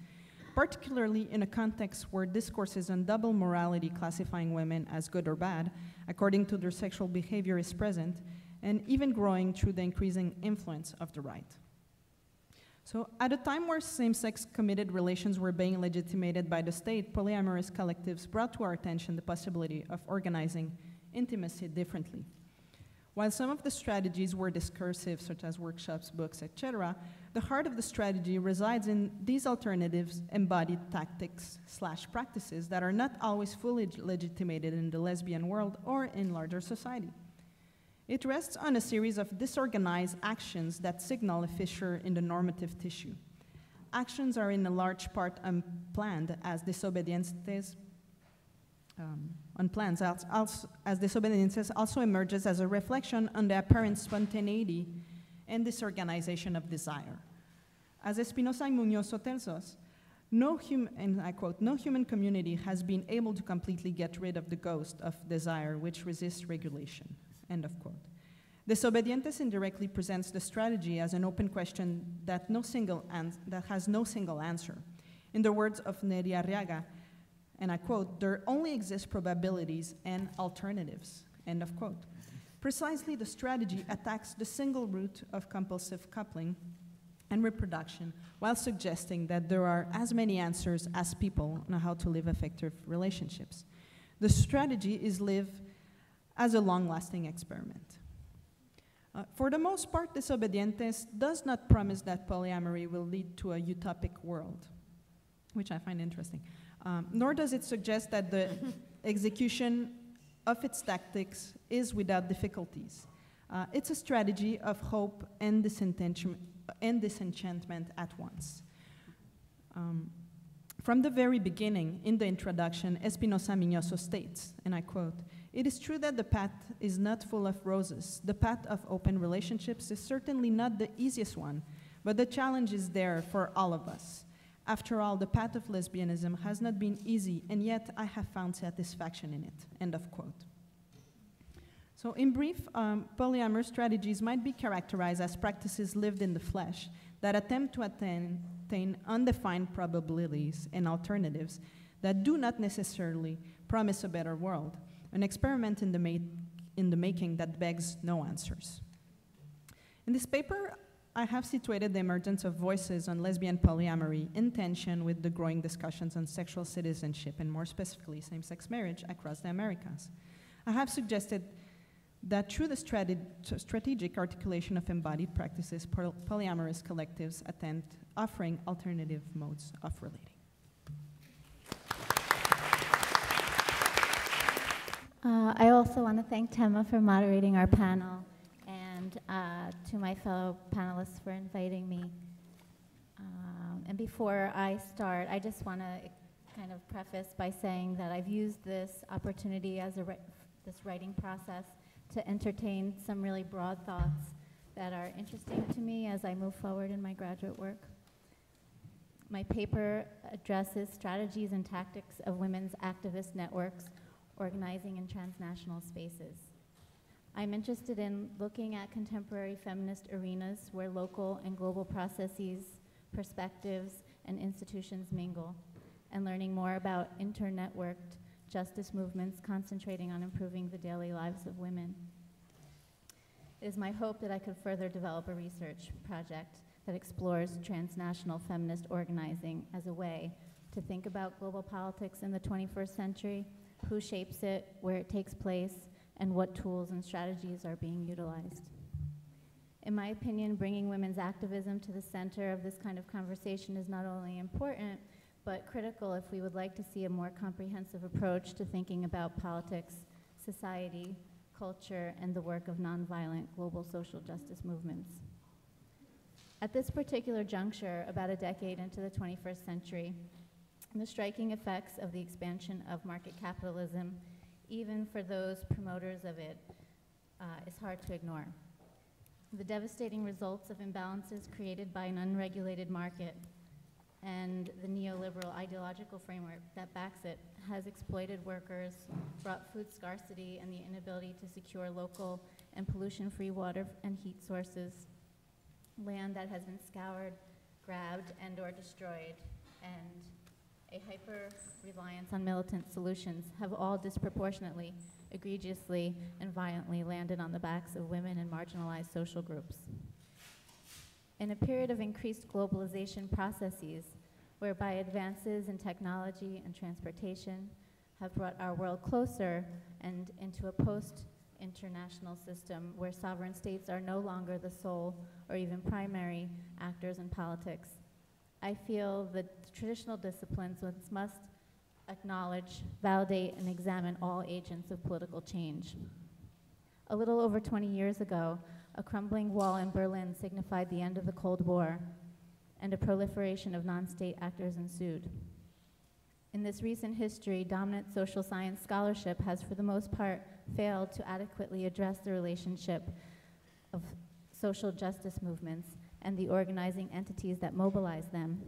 particularly in a context where discourses on double morality classifying women as good or bad according to their sexual behavior is present, and even growing through the increasing influence of the right. So at a time where same-sex committed relations were being legitimated by the state, polyamorous collectives brought to our attention the possibility of organizing intimacy differently. While some of the strategies were discursive, such as workshops, books, etc., the heart of the strategy resides in these alternatives embodied tactics/practices that are not always fully legitimated in the lesbian world or in larger society. It rests on a series of disorganized actions that signal a fissure in the normative tissue. Actions are in a large part unplanned as disobedientes as disobedience also emerges as a reflection on the apparent spontaneity and disorganization of desire. As Espinosa y Muñoz tells us, and I quote, "No human community has been able to completely get rid of the ghost of desire which resists regulation," end of quote. Disobedientes indirectly presents the strategy as an open question that has no single answer. In the words of Neri Arriaga, and I quote, "There only exist probabilities and alternatives," end of quote. Precisely, the strategy attacks the single root of compulsive coupling and reproduction while suggesting that there are as many answers as people on how to live effective relationships. The strategy is lived as a long-lasting experiment. For the most part, Disobedientes does not promise that polyamory will lead to a utopic world, which I find interesting. Nor does it suggest that the execution of its tactics is without difficulties. It's a strategy of hope and disenchantment at once. From the very beginning, in the introduction, Espinosa Miñoso states, and I quote, "It is true that the path is not full of roses. The path of open relationships is certainly not the easiest one, but the challenge is there for all of us. After all, the path of lesbianism has not been easy, and yet I have found satisfaction in it," end of quote. So in brief, polyamorous strategies might be characterized as practices lived in the flesh that attempt to attain undefined probabilities and alternatives that do not necessarily promise a better world, an experiment in the making that begs no answers. In this paper, I have situated the emergence of voices on lesbian polyamory in tension with the growing discussions on sexual citizenship and more specifically same-sex marriage across the Americas. I have suggested that through the strategic articulation of embodied practices, polyamorous collectives attempt offering alternative modes of relating. I also want to thank Temma for moderating our panel and to my fellow panelists for inviting me. And before I start, I just want to kind of preface by saying that I've used this opportunity as this writing process to entertain some really broad thoughts that are interesting to me as I move forward in my graduate work. My paper addresses strategies and tactics of women's activist networks organizing in transnational spaces. I'm interested in looking at contemporary feminist arenas where local and global processes, perspectives, and institutions mingle, and learning more about inter-networked justice movements concentrating on improving the daily lives of women. It is my hope that I could further develop a research project that explores transnational feminist organizing as a way to think about global politics in the 21st century, who shapes it, where it takes place, and what tools and strategies are being utilized. In my opinion, bringing women's activism to the center of this kind of conversation is not only important, but critical if we would like to see a more comprehensive approach to thinking about politics, society, culture, and the work of nonviolent global social justice movements. At this particular juncture, about a decade into the 21st century, the striking effects of the expansion of market capitalism, even for those promoters of it, is hard to ignore. The devastating results of imbalances created by an unregulated market and the neoliberal ideological framework that backs it has exploited workers, brought food scarcity and the inability to secure local and pollution-free water and heat sources, land that has been scoured, grabbed, and or destroyed, and a hyper-reliance on militant solutions have all disproportionately, egregiously, and violently landed on the backs of women and marginalized social groups. In a period of increased globalization processes, whereby advances in technology and transportation have brought our world closer and into a international system where sovereign states are no longer the sole or even primary actors in politics. I feel that traditional disciplines must acknowledge, validate, and examine all agents of political change. A little over 20 years ago, a crumbling wall in Berlin signified the end of the Cold War, and a proliferation of non-state actors ensued. In this recent history, dominant social science scholarship has, for the most part, failed to adequately address the relationship of social justice movements and the organizing entities that mobilize them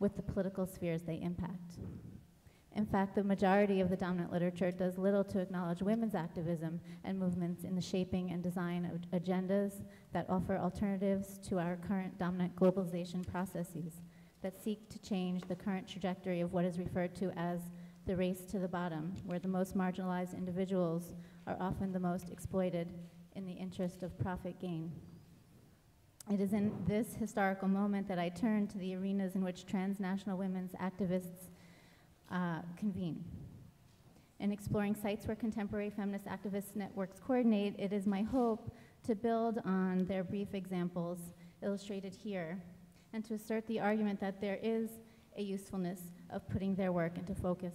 with the political spheres they impact. In fact, the majority of the dominant literature does little to acknowledge women's activism and movements in the shaping and design of agendas that offer alternatives to our current dominant globalization processes that seek to change the current trajectory of what is referred to as the race to the bottom, where the most marginalized individuals are often the most exploited in the interest of profit gain. It is in this historical moment that I turn to the arenas in which transnational women's activists convene. In exploring sites where contemporary feminist activist networks coordinate, it is my hope to build on their brief examples illustrated here and to assert the argument that there is a usefulness of putting their work into focus.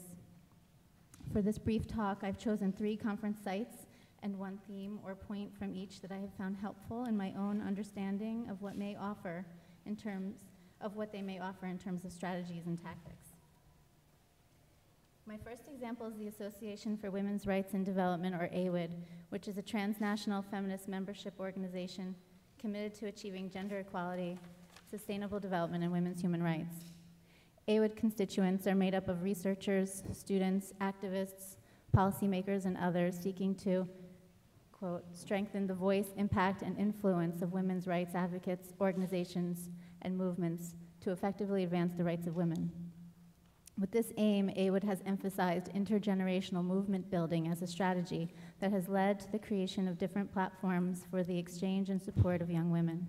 For this brief talk, I've chosen 3 conference sites and 1 theme or point from each that I have found helpful in my own understanding of what may offer in terms of strategies and tactics. My first example is the Association for Women's Rights and Development, or AWID, which is a transnational feminist membership organization committed to achieving gender equality, sustainable development, and women's human rights. AWID constituents are made up of researchers, students, activists, policymakers, and others seeking to, quote, strengthen the voice, impact, and influence of women's rights advocates, organizations, and movements to effectively advance the rights of women. With this aim, AWID has emphasized intergenerational movement building as a strategy that has led to the creation of different platforms for the exchange and support of young women.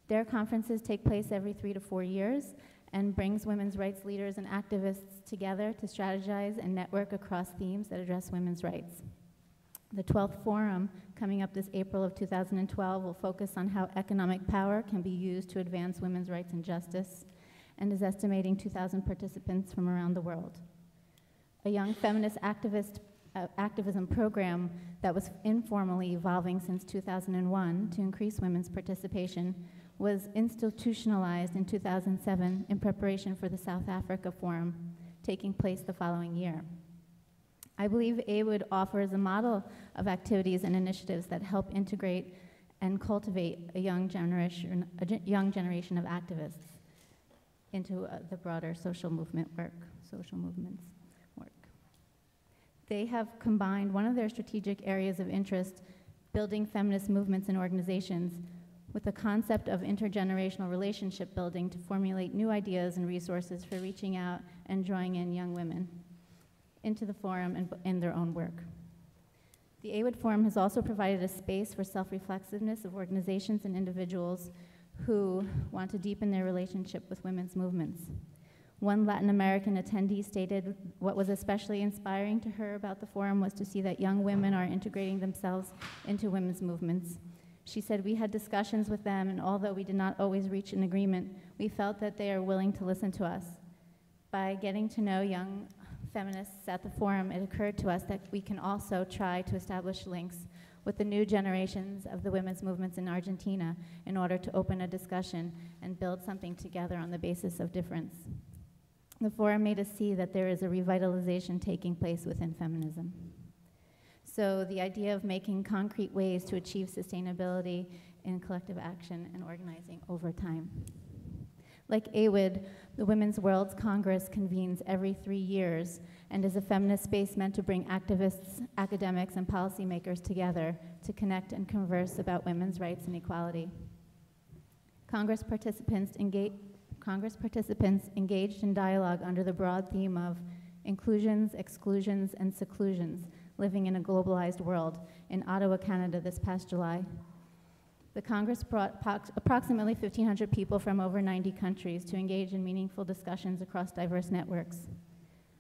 Their conferences take place every 3 to 4 years and brings women's rights leaders and activists together to strategize and network across themes that address women's rights. The 12th Forum, coming up this April of 2012, will focus on how economic power can be used to advance women's rights and justice, and is estimating 2,000 participants from around the world. A young feminist activism program that was informally evolving since 2001 to increase women's participation was institutionalized in 2007 in preparation for the South Africa Forum, taking place the following year. I believe AWID offers a model of activities and initiatives that help integrate and cultivate a young generation of activists into the broader social movements work. They have combined one of their strategic areas of interest, building feminist movements and organizations, with the concept of intergenerational relationship building to formulate new ideas and resources for reaching out and drawing in young women into the forum and in their own work. The AWID Forum has also provided a space for self-reflexiveness of organizations and individuals who want to deepen their relationship with women's movements. One Latin American attendee stated what was especially inspiring to her about the forum was to see that young women are integrating themselves into women's movements. She said, "We had discussions with them, and although we did not always reach an agreement, we felt that they are willing to listen to us." By getting to know young feminists at the forum, it occurred to us that we can also try to establish links with the new generations of the women's movements in Argentina in order to open a discussion and build something together on the basis of difference. The forum made us see that there is a revitalization taking place within feminism. So the idea of making concrete ways to achieve sustainability in collective action and organizing over time. Like AWID, the Women's World's Congress convenes every 3 years and is a feminist space meant to bring activists, academics, and policymakers together to connect and converse about women's rights and equality. Congress participants engaged in dialogue under the broad theme of inclusions, exclusions, and seclusions, living in a globalized world in Ottawa, Canada this past July. The Congress brought approximately 1,500 people from over 90 countries to engage in meaningful discussions across diverse networks.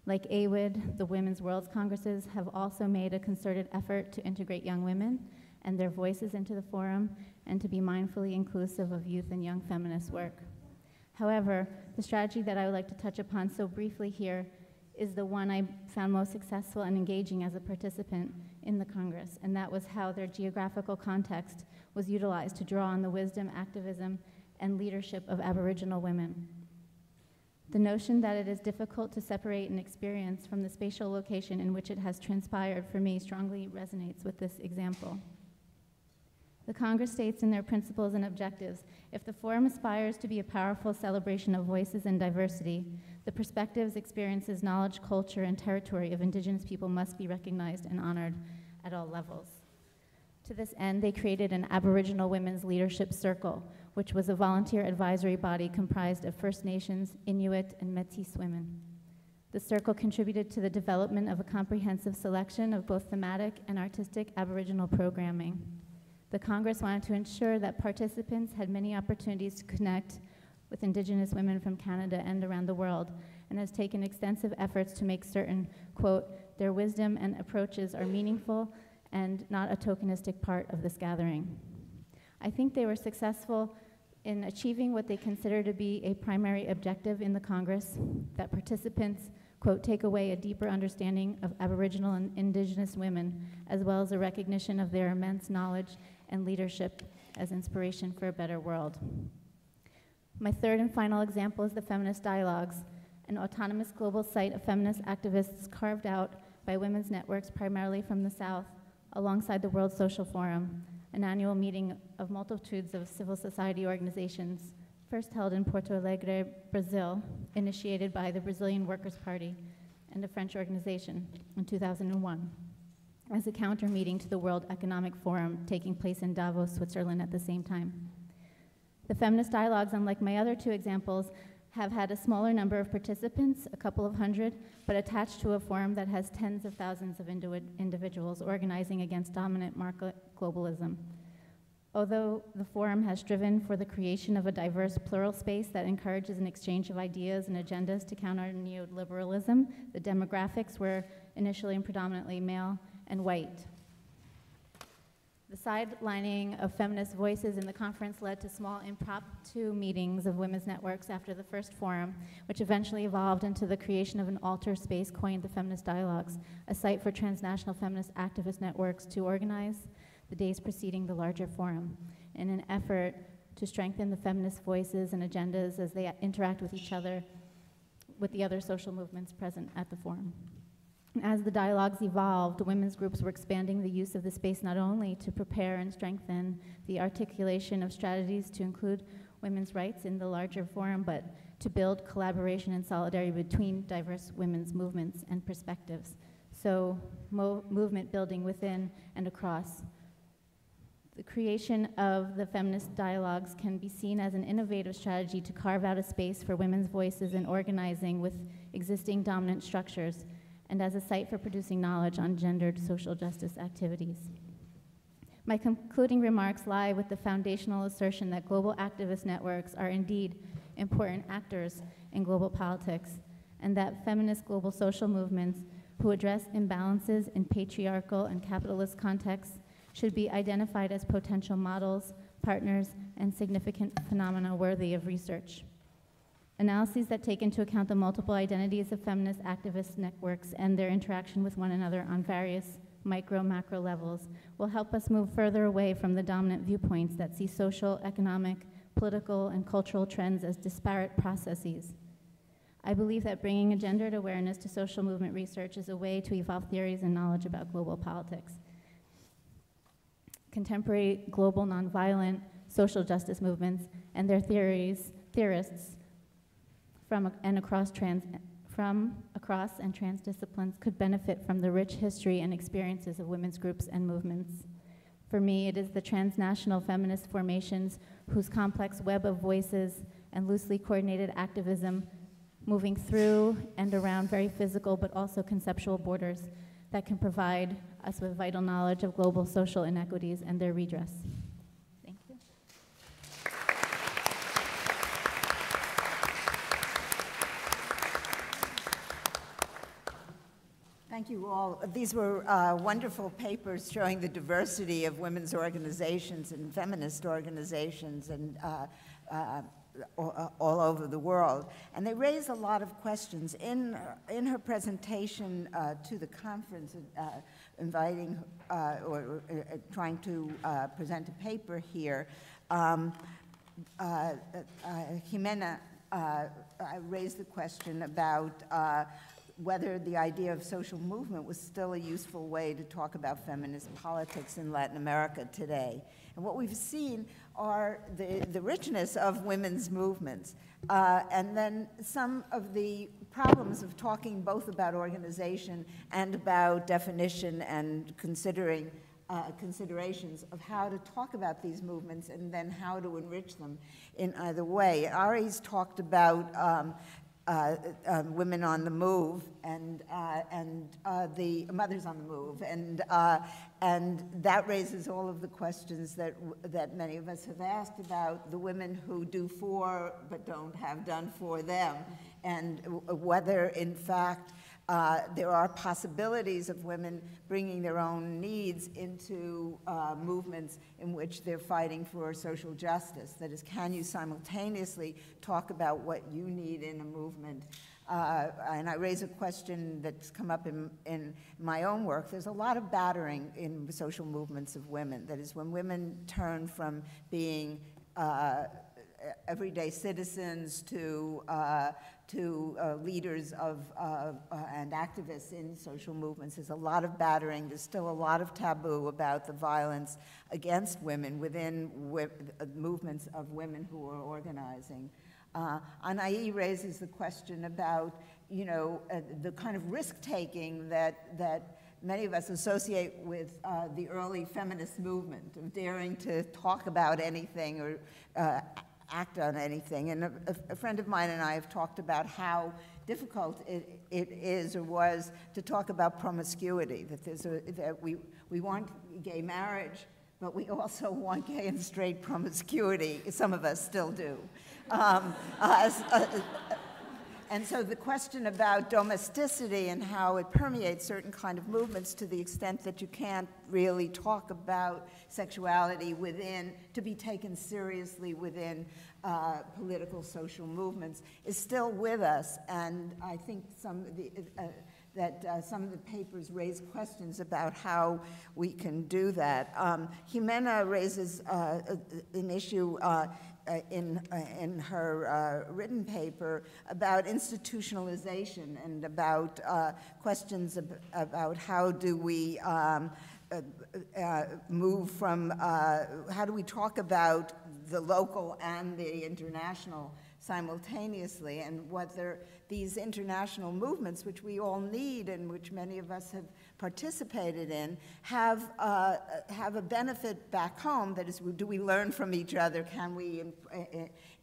Like AWID, the Women's World Congresses have also made a concerted effort to integrate young women and their voices into the forum and to be mindfully inclusive of youth and young feminist work. However, the strategy that I would like to touch upon so briefly here is the one I found most successful and engaging as a participant in the Congress, and that was how their geographical context was utilized to draw on the wisdom, activism, and leadership of Aboriginal women. The notion that it is difficult to separate an experience from the spatial location in which it has transpired for me strongly resonates with this example. The Congress states in their principles and objectives, if the forum aspires to be a powerful celebration of voices and diversity, the perspectives, experiences, knowledge, culture, and territory of Indigenous people must be recognized and honored at all levels. To this end, they created an Aboriginal Women's Leadership Circle, which was a volunteer advisory body comprised of First Nations, Inuit, and Métis women. The circle contributed to the development of a comprehensive selection of both thematic and artistic Aboriginal programming. The Congress wanted to ensure that participants had many opportunities to connect with Indigenous women from Canada and around the world, and has taken extensive efforts to make certain, quote, their wisdom and approaches are meaningful and not a tokenistic part of this gathering. I think they were successful in achieving what they consider to be a primary objective in the Congress, that participants, quote, take away a deeper understanding of Aboriginal and Indigenous women, as well as a recognition of their immense knowledge and leadership as inspiration for a better world. My third and final example is the Feminist Dialogues, an autonomous global site of feminist activists carved out by women's networks primarily from the South, alongside the World Social Forum, an annual meeting of multitudes of civil society organizations, first held in Porto Alegre, Brazil, initiated by the Brazilian Workers' Party and a French organization in 2001, as a counter meeting to the World Economic Forum taking place in Davos, Switzerland at the same time. The Feminist Dialogues, unlike my other two examples, have had a smaller number of participants, a couple of hundred, but attached to a forum that has tens of thousands of individuals organizing against dominant market globalism. Although the forum has striven for the creation of a diverse plural space that encourages an exchange of ideas and agendas to counter neoliberalism, the demographics were initially and predominantly male and white. The sidelining of feminist voices in the conference led to small impromptu meetings of women's networks after the first forum, which eventually evolved into the creation of an alter space coined the Feminist Dialogues, a site for transnational feminist activist networks to organize the days preceding the larger forum in an effort to strengthen the feminist voices and agendas as they interact with each other, with the other social movements present at the forum. As the dialogues evolved, women's groups were expanding the use of the space not only to prepare and strengthen the articulation of strategies to include women's rights in the larger forum, but to build collaboration and solidarity between diverse women's movements and perspectives. So movement building within and across. The creation of the Feminist Dialogues can be seen as an innovative strategy to carve out a space for women's voices in organizing with existing dominant structures, and as a site for producing knowledge on gendered social justice activities. My concluding remarks lie with the foundational assertion that global activist networks are indeed important actors in global politics, and that feminist global social movements who address imbalances in patriarchal and capitalist contexts should be identified as potential models, partners, and significant phenomena worthy of research. Analyses that take into account the multiple identities of feminist activist networks and their interaction with one another on various micro, macro levels will help us move further away from the dominant viewpoints that see social, economic, political, and cultural trends as disparate processes. I believe that bringing a gendered awareness to social movement research is a way to evolve theories and knowledge about global politics. Contemporary global nonviolent social justice movements and their theorists from across and trans disciplines could benefit from the rich history and experiences of women's groups and movements. For me, it is the transnational feminist formations whose complex web of voices and loosely coordinated activism moving through and around very physical but also conceptual borders that can provide us with vital knowledge of global social inequities and their redress. Thank you. Thank you all. These were wonderful papers showing the diversity of women's organizations and feminist organizations and all over the world. And they raise a lot of questions. In her presentation to the conference, inviting or trying to present a paper here, Ximena raised the question about whether the idea of social movement was still a useful way to talk about feminist politics in Latin America today. And what we've seen are the richness of women's movements, and then some of the problems of talking both about organization and about definition and considerations of how to talk about these movements and then how to enrich them in either way. Ari's talked about women on the move and the mothers on the move, and that raises all of the questions that many of us have asked about the women who do for but don't have done for them, and whether in fact there are possibilities of women bringing their own needs into movements in which they're fighting for social justice. That is, can you simultaneously talk about what you need in a movement? And I raise a question that's come up in my own work. There's a lot of battering in social movements of women. That is, when women turn from being everyday citizens to leaders of and activists in social movements. There's a lot of battering. There's still a lot of taboo about the violence against women within movements of women who are organizing. Anahi raises the question about, the kind of risk-taking that many of us associate with the early feminist movement, of daring to talk about anything or act on anything. And a friend of mine and I have talked about how difficult it is or was to talk about promiscuity, that we want gay marriage, but we also want gay and straight promiscuity. Some of us still do. And so the question about domesticity and how it permeates certain kind of movements, to the extent that you can't really talk about sexuality to be taken seriously within political social movements, is still with us. And I think some of the papers raise questions about how we can do that. Ximena raises an issue in her written paper about institutionalization and about questions about how do we move from, how do we talk about the local and the international simultaneously, and whether these international movements, which we all need and which many of us have participated in, have a benefit back home. That is, do we learn from each other? Can we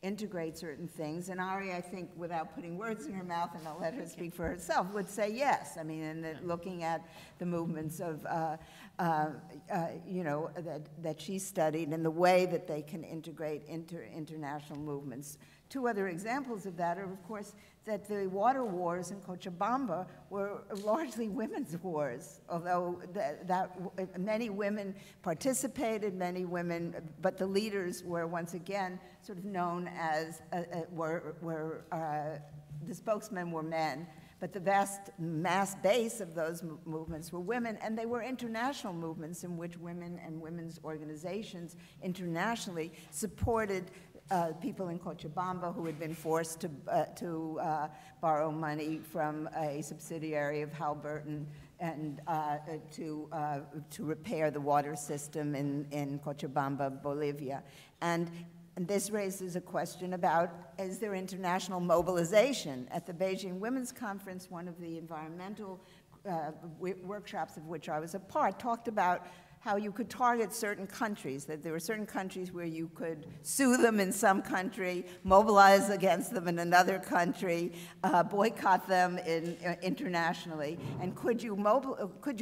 integrate certain things? And Ari, I think, without putting words in her mouth, and I'll let her speak for herself, would say yes. I mean, and looking at the movements of, that she studied and the way that they can integrate international movements. Two other examples of that are, of course, that the water wars in Cochabamba were largely women's wars, although many women participated, but the leaders were once again sort of known as, the spokesmen were men, but the vast mass base of those movements were women, and they were international movements in which women and women's organizations internationally supported people in Cochabamba who had been forced to borrow money from a subsidiary of Halliburton and to repair the water system in Cochabamba, Bolivia. And this raises a question about, is there international mobilization? At the Beijing Women's Conference, one of the environmental workshops of which I was a part talked about how you could target certain countries, that there were certain countries where you could sue them in some country, mobilize against them in another country, boycott them internationally, and could you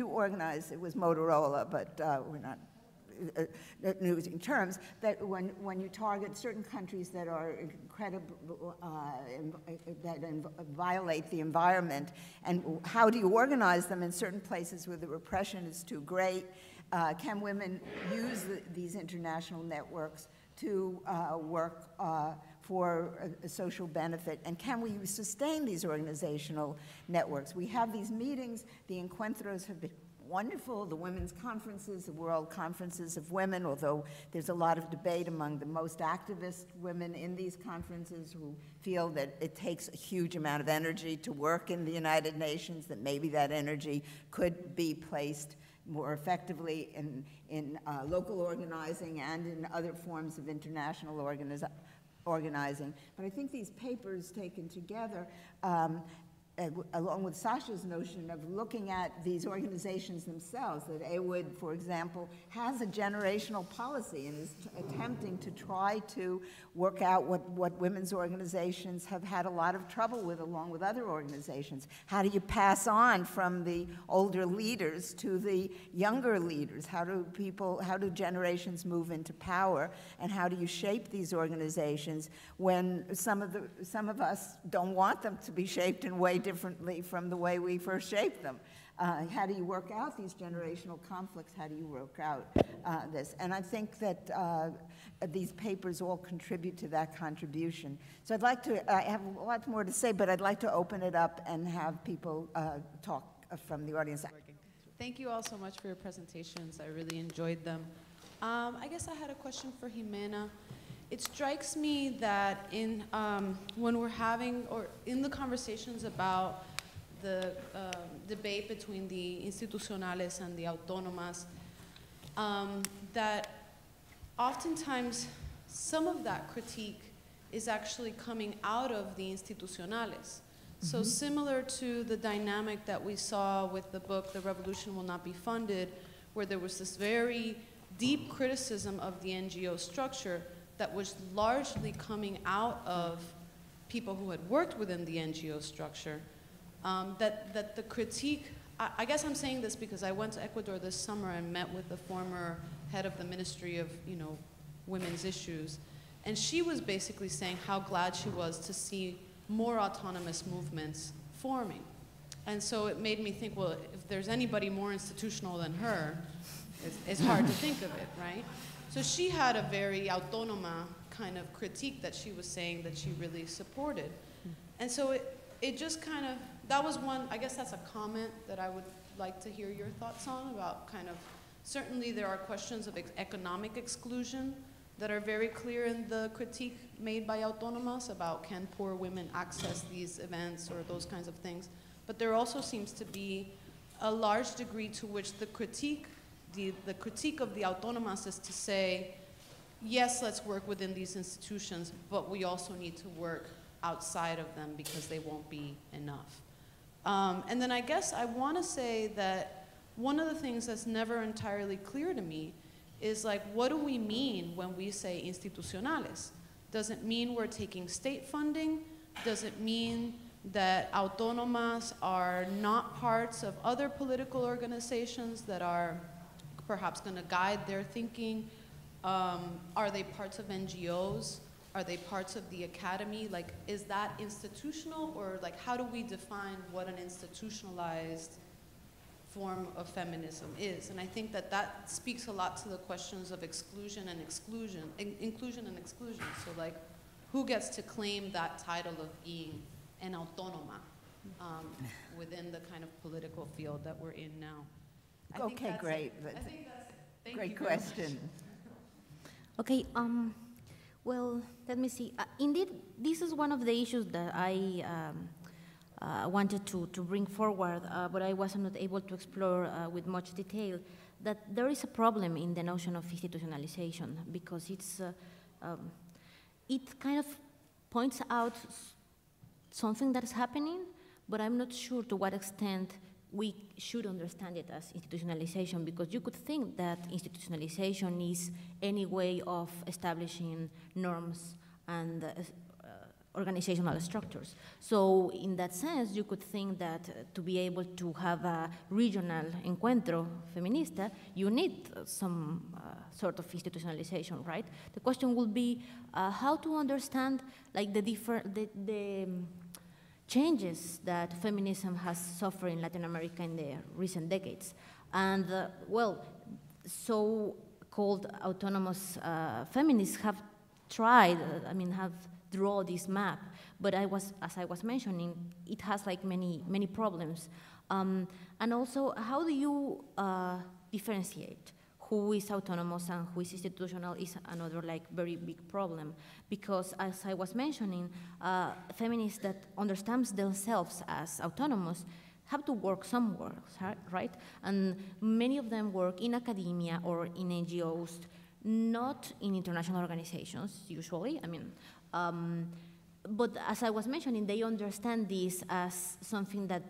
organize, it was Motorola, but we're not using terms, that when you target certain countries that are incredible, that violate the environment, and how do you organize them in certain places where the repression is too great? Can women use these international networks to work for a social benefit? And can we sustain these organizational networks? We have these meetings. The encuentros have been wonderful. The women's conferences, the world conferences of women, although there's a lot of debate among the most activist women in these conferences who feel that it takes a huge amount of energy to work in the United Nations, that maybe that energy could be placed more effectively in local organizing and in other forms of international organizing. But I think these papers taken together, along with Sasha's notion of looking at these organizations themselves, that AWID, for example, has a generational policy and is attempting to try to work out what women's organizations have had a lot of trouble with, along with other organizations. How do you pass on from the older leaders to the younger leaders? How do generations move into power? And how do you shape these organizations when some of us don't want them to be shaped in way differently from the way we first shaped them? How do you work out these generational conflicts? How do you work out this? And I think that these papers all contribute to that contribution. So I'd like to, I have a lot more to say, but I'd like to open it up and have people talk from the audience. Thank you all so much for your presentations. I really enjoyed them. I guess I had a question for Ximena. It strikes me that in when we're having, or in the conversations about the debate between the institucionales and the autónomas, that oftentimes some of that critique is actually coming out of the institucionales. So similar to the dynamic that we saw with the book, The Revolution Will Not Be Funded, where there was this very deep criticism of the NGO structure that was largely coming out of people who had worked within the NGO structure, that the critique, I guess I'm saying this because I went to Ecuador this summer and met with the former head of the Ministry of, Women's Issues, and she was basically saying how glad she was to see more autonomous movements forming. And so it made me think, well, if there's anybody more institutional than her, it's hard to think of it, right? So she had a very autónoma kind of critique that she was saying that she really supported. And so it just kind of, that was one, I guess that's a comment that I would like to hear your thoughts on, about kind of, certainly there are questions of economic exclusion that are very clear in the critique made by autónomas about can poor women access these events or those kinds of things. But there also seems to be a large degree to which the critique of the autónomas is to say, yes, let's work within these institutions, but we also need to work outside of them because they won't be enough. And then I guess I want to say that one of the things that's never entirely clear to me is, like, what do we mean when we say institucionales? Does it mean we're taking state funding? Does it mean that autónomas are not parts of other political organizations that are perhaps going to guide their thinking? Are they parts of NGOs? Are they parts of the academy? Like, is that institutional, or like, how do we define what an institutionalized form of feminism is? And I think that that speaks a lot to the questions of exclusion and exclusion, inclusion and exclusion. So like, who gets to claim that title of being an autónoma within the kind of political field that we're in now? Okay, great. I think that's it. Great question. Okay, well, let me see. Indeed, this is one of the issues that I wanted to bring forward, but I was not able to explore with much detail, that there is a problem in the notion of institutionalization, because it's, it kind of points out something that is happening, but I'm not sure to what extent we should understand it as institutionalization, because you could think that institutionalization is any way of establishing norms and organizational structures. So in that sense, you could think that to be able to have a regional encuentro feminista, you need some sort of institutionalization, right? The question would be how to understand like the changes that feminism has suffered in Latin America in the recent decades. And well, so-called autonomous feminists have tried, have draw this map, but as I was mentioning, it has like many problems. And also, how do you differentiate who is autonomous and who is institutional is another like very big problem, because as I was mentioning, feminists that understand themselves as autonomous have to work somewhere, right? And many of them work in academia or in NGOs, not in international organizations usually. But as I was mentioning, they understand this as something that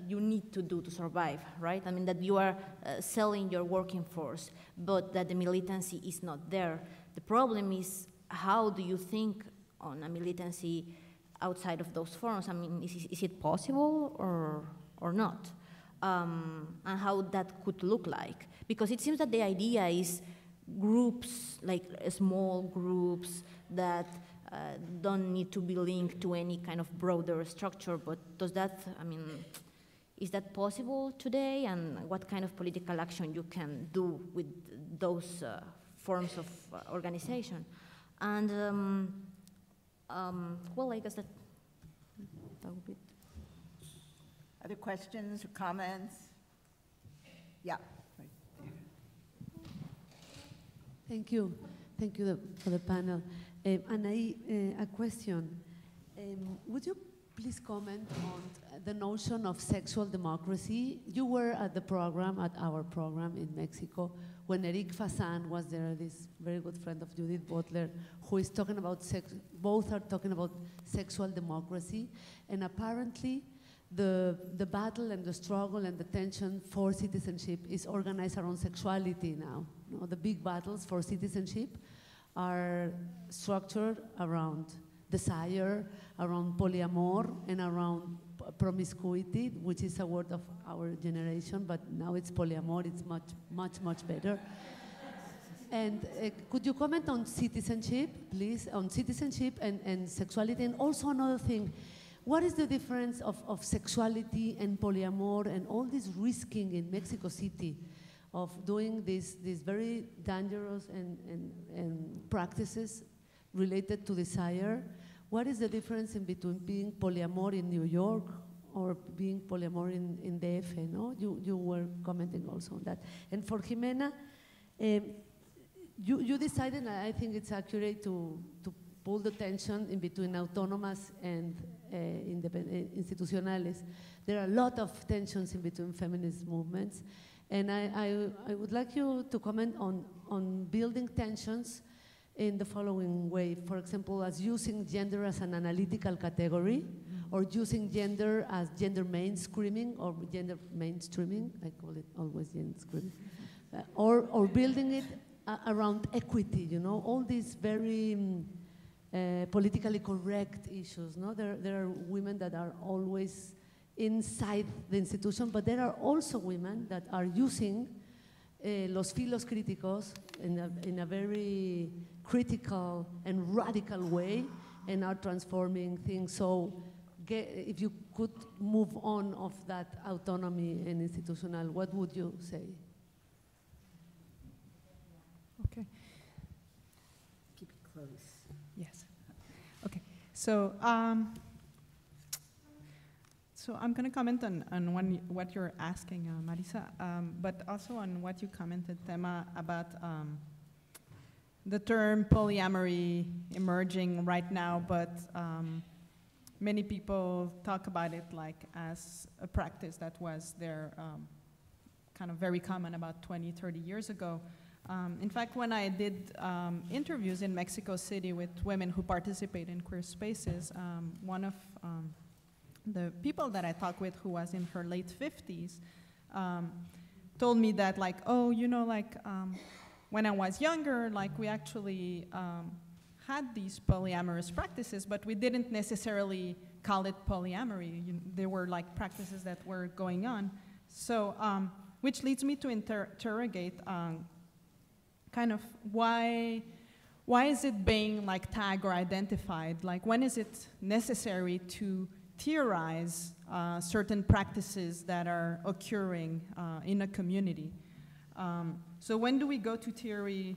you need to do to survive, right? That you are selling your working force, but that the militancy is not there. The problem is, how do you think on a militancy outside of those forms? Is it possible or not? And how that could look like? Because it seems that the idea is groups, like small groups that don't need to be linked to any kind of broader structure, but does that, is that possible today? And what kind of political action you can do with those forms of organization? And, well, I guess that would be it. Other questions or comments? Yeah. Thank you. Thank you for the panel. Anahi, a question. Would you please comment on the notion of sexual democracy? You were at our program in Mexico, when Eric Fazan was there, this very good friend of Judith Butler, who is talking about both are talking about sexual democracy, and apparently the battle and the struggle and the tension for citizenship is organized around sexuality now. The big battles for citizenship are structured around desire, around polyamor, and around promiscuity, which is a word of our generation, but now it's polyamor, it's much better. And could you comment on citizenship, please, on citizenship and sexuality? And also another thing, what is the difference of sexuality and polyamor and all this risking in Mexico City of doing these very dangerous and practices related to desire? What is the difference in between being polyamor in New York or being polyamor in DF? No? You were commenting also on that. And for Ximena, you decided, and I think it's accurate, to pull the tension in between autonomous and institutionales. There are a lot of tensions in between feminist movements. And I would like you to comment on building tensions in the following way. For example, as using gender as an analytical category, or using gender as gender mainstreaming or gender mainstreaming, I call it always gender mainstreaming, or building it around equity, all these very politically correct issues. No? There are women that are always inside the institution, but there are also women that are using los filos críticos in a very critical and radical way and are transforming things. So if you could move on of that autonomy and institutional, what would you say? Okay. Keep it close. Yes. Okay. So, so I'm going to comment on what you're asking, Marisa, but also on what you commented, Temma, about the term polyamory emerging right now, but many people talk about it like as a practice that was there kind of very common about 20, 30 years ago. In fact, when I did interviews in Mexico City with women who participate in queer spaces, one of the people that I talked with, who was in her late 50s, told me that, like, oh, when I was younger, like, we actually had these polyamorous practices, but we didn't necessarily call it polyamory. There were like practices that were going on. So, which leads me to interrogate kind of why is it being like tagged or identified? Like, when is it necessary to theorize certain practices that are occurring in a community? So when do we go to theory?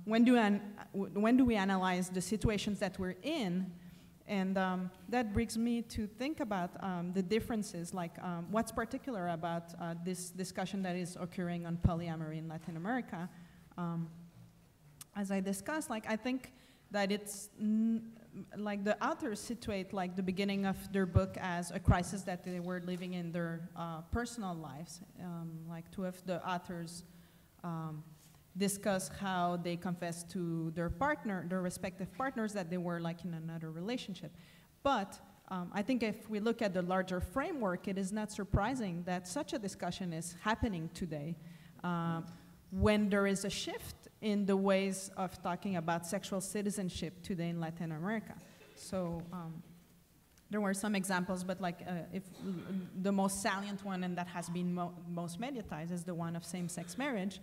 When do we analyze the situations that we're in? And that brings me to think about the differences, like what's particular about this discussion that is occurring on polyamory in Latin America. As I discussed, like, I think that it's like the authors situate like the beginning of their book as a crisis that they were living in their personal lives. Like, two of the authors discuss how they confessed to their respective partners, that they were like in another relationship. But I think if we look at the larger framework, it is not surprising that such a discussion is happening today when there is a shift in the ways of talking about sexual citizenship today in Latin America. So there were some examples, but like if the most salient one and that has been most mediatized is the one of same-sex marriage.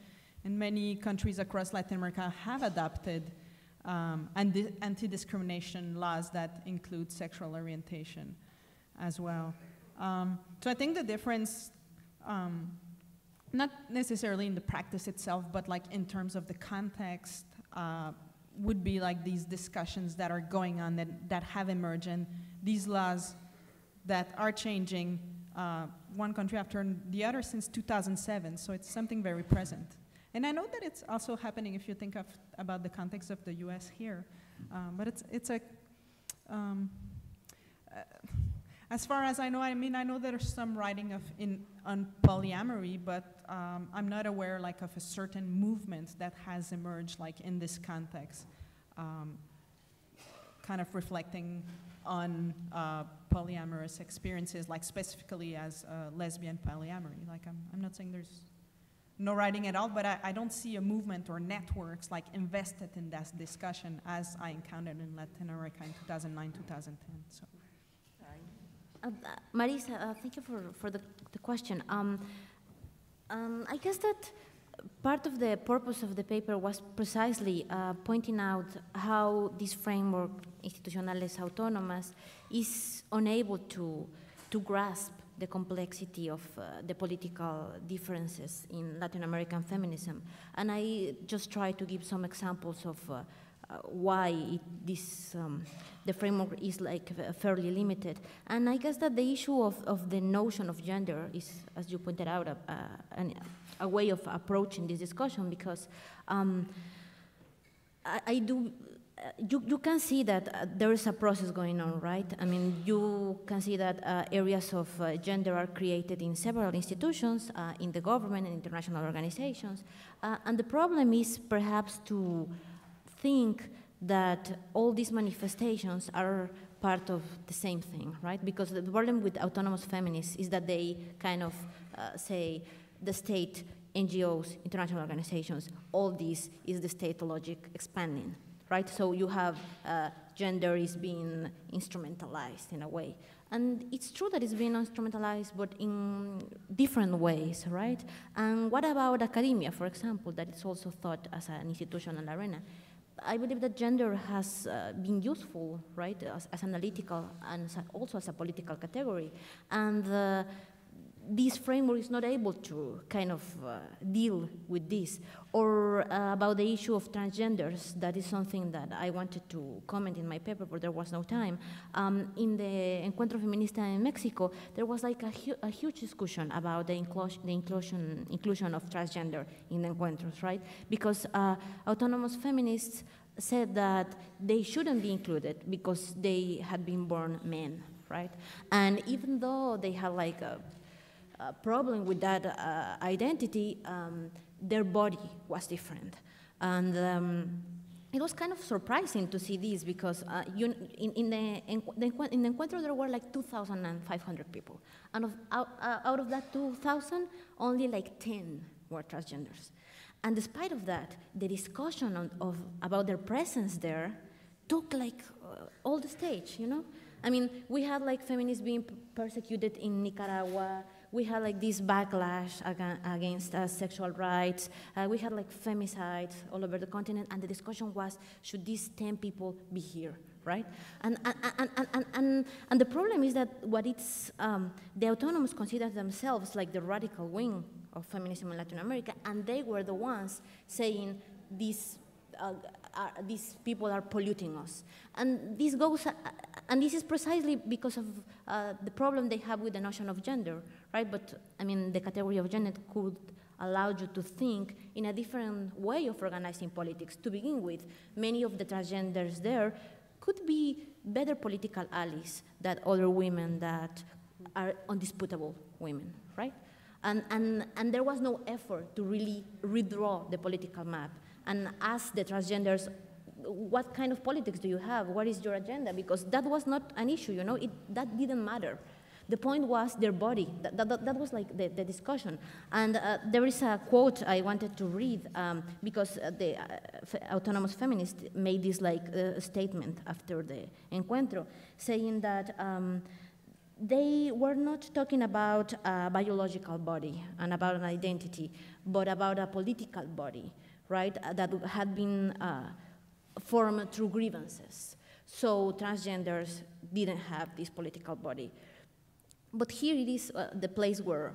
And many countries across Latin America have adopted anti-discrimination laws that include sexual orientation as well. So I think the difference, not necessarily in the practice itself, but like in terms of the context, would be like these discussions that are going on that have emerged, and these laws that are changing one country after the other since 2007, so it's something very present. And I know that it's also happening if you think about the context of the US here, but it's a, as far as I know, I mean, I know there's some writing on polyamory, but I'm not aware like of a certain movement that has emerged like in this context, kind of reflecting on polyamorous experiences, like specifically as lesbian polyamory. Like I'm not saying there's no writing at all, but I don't see a movement or networks like invested in that discussion as I encountered in Latin America in 2009, 2010. So. Marisa, thank you for the question. I guess that part of the purpose of the paper was precisely pointing out how this framework, institutionales autonomas, is unable to grasp the complexity of the political differences in Latin American feminism. And I just try to give some examples of why the framework is like fairly limited. And I guess that the issue of the notion of gender is, as you pointed out, a way of approaching this discussion, because you can see that there is a process going on, right? I mean, you can see that areas of gender are created in several institutions, in the government and international organizations. And the problem is perhaps to think that all these manifestations are part of the same thing, right? Because the problem with autonomous feminists is that they kind of say the state, NGOs, international organizations, all this is the state logic expanding, right? So you have gender is being instrumentalized in a way. And it's true that it's being instrumentalized, but in different ways, right? And what about academia, for example, that is also thought as an institutional arena? I believe that gender has been useful, right, as analytical and also as a political category. And this framework is not able to kind of deal with this. Or about the issue of transgenders, that is something that I wanted to comment in my paper, but there was no time. In the Encuentro Feminista in Mexico, there was like a huge discussion about the inclusion of transgender in the encuentros, right? Because autonomous feminists said that they shouldn't be included because they had been born men, right? And even though they had like a problem with that identity, their body was different. And it was kind of surprising to see this because in the encuentro there were like 2,500 people. And out of that 2,000, only like 10 were transgenders. And despite of that, the discussion about their presence there took like all the stage, you know? I mean, we had like feminists being persecuted in Nicaragua. We had like this backlash against sexual rights. We had like femicides all over the continent, and the discussion was, should these 10 people be here, right? And the problem is that what it's, the autonomous consider themselves like the radical wing of feminism in Latin America, and they were the ones saying these people are polluting us. And this goes, and this is precisely because of the problem they have with the notion of gender, right? But I mean, the category of gender could allow you to think in a different way of organizing politics. To begin with, many of the transgenders there could be better political allies than other women that are undisputable women, right? And there was no effort to really redraw the political map and ask the transgenders, what kind of politics do you have? What is your agenda? Because that was not an issue, you know, that didn't matter. The point was their body. That was like the discussion. And there is a quote I wanted to read because the autonomous feminists made this like statement after the encuentro, saying that they were not talking about a biological body and about an identity, but about a political body, right, that had been formed through grievances. So transgenders didn't have this political body. But here it is the place where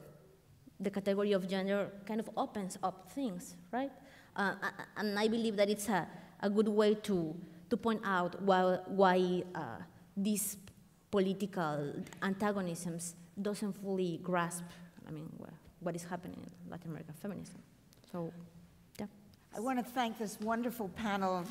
the category of gender kind of opens up things, right? And I believe that it's a good way to point out why these political antagonisms doesn't fully grasp, I mean, what is happening in Latin American feminism. So, yeah. I want to thank this wonderful panel of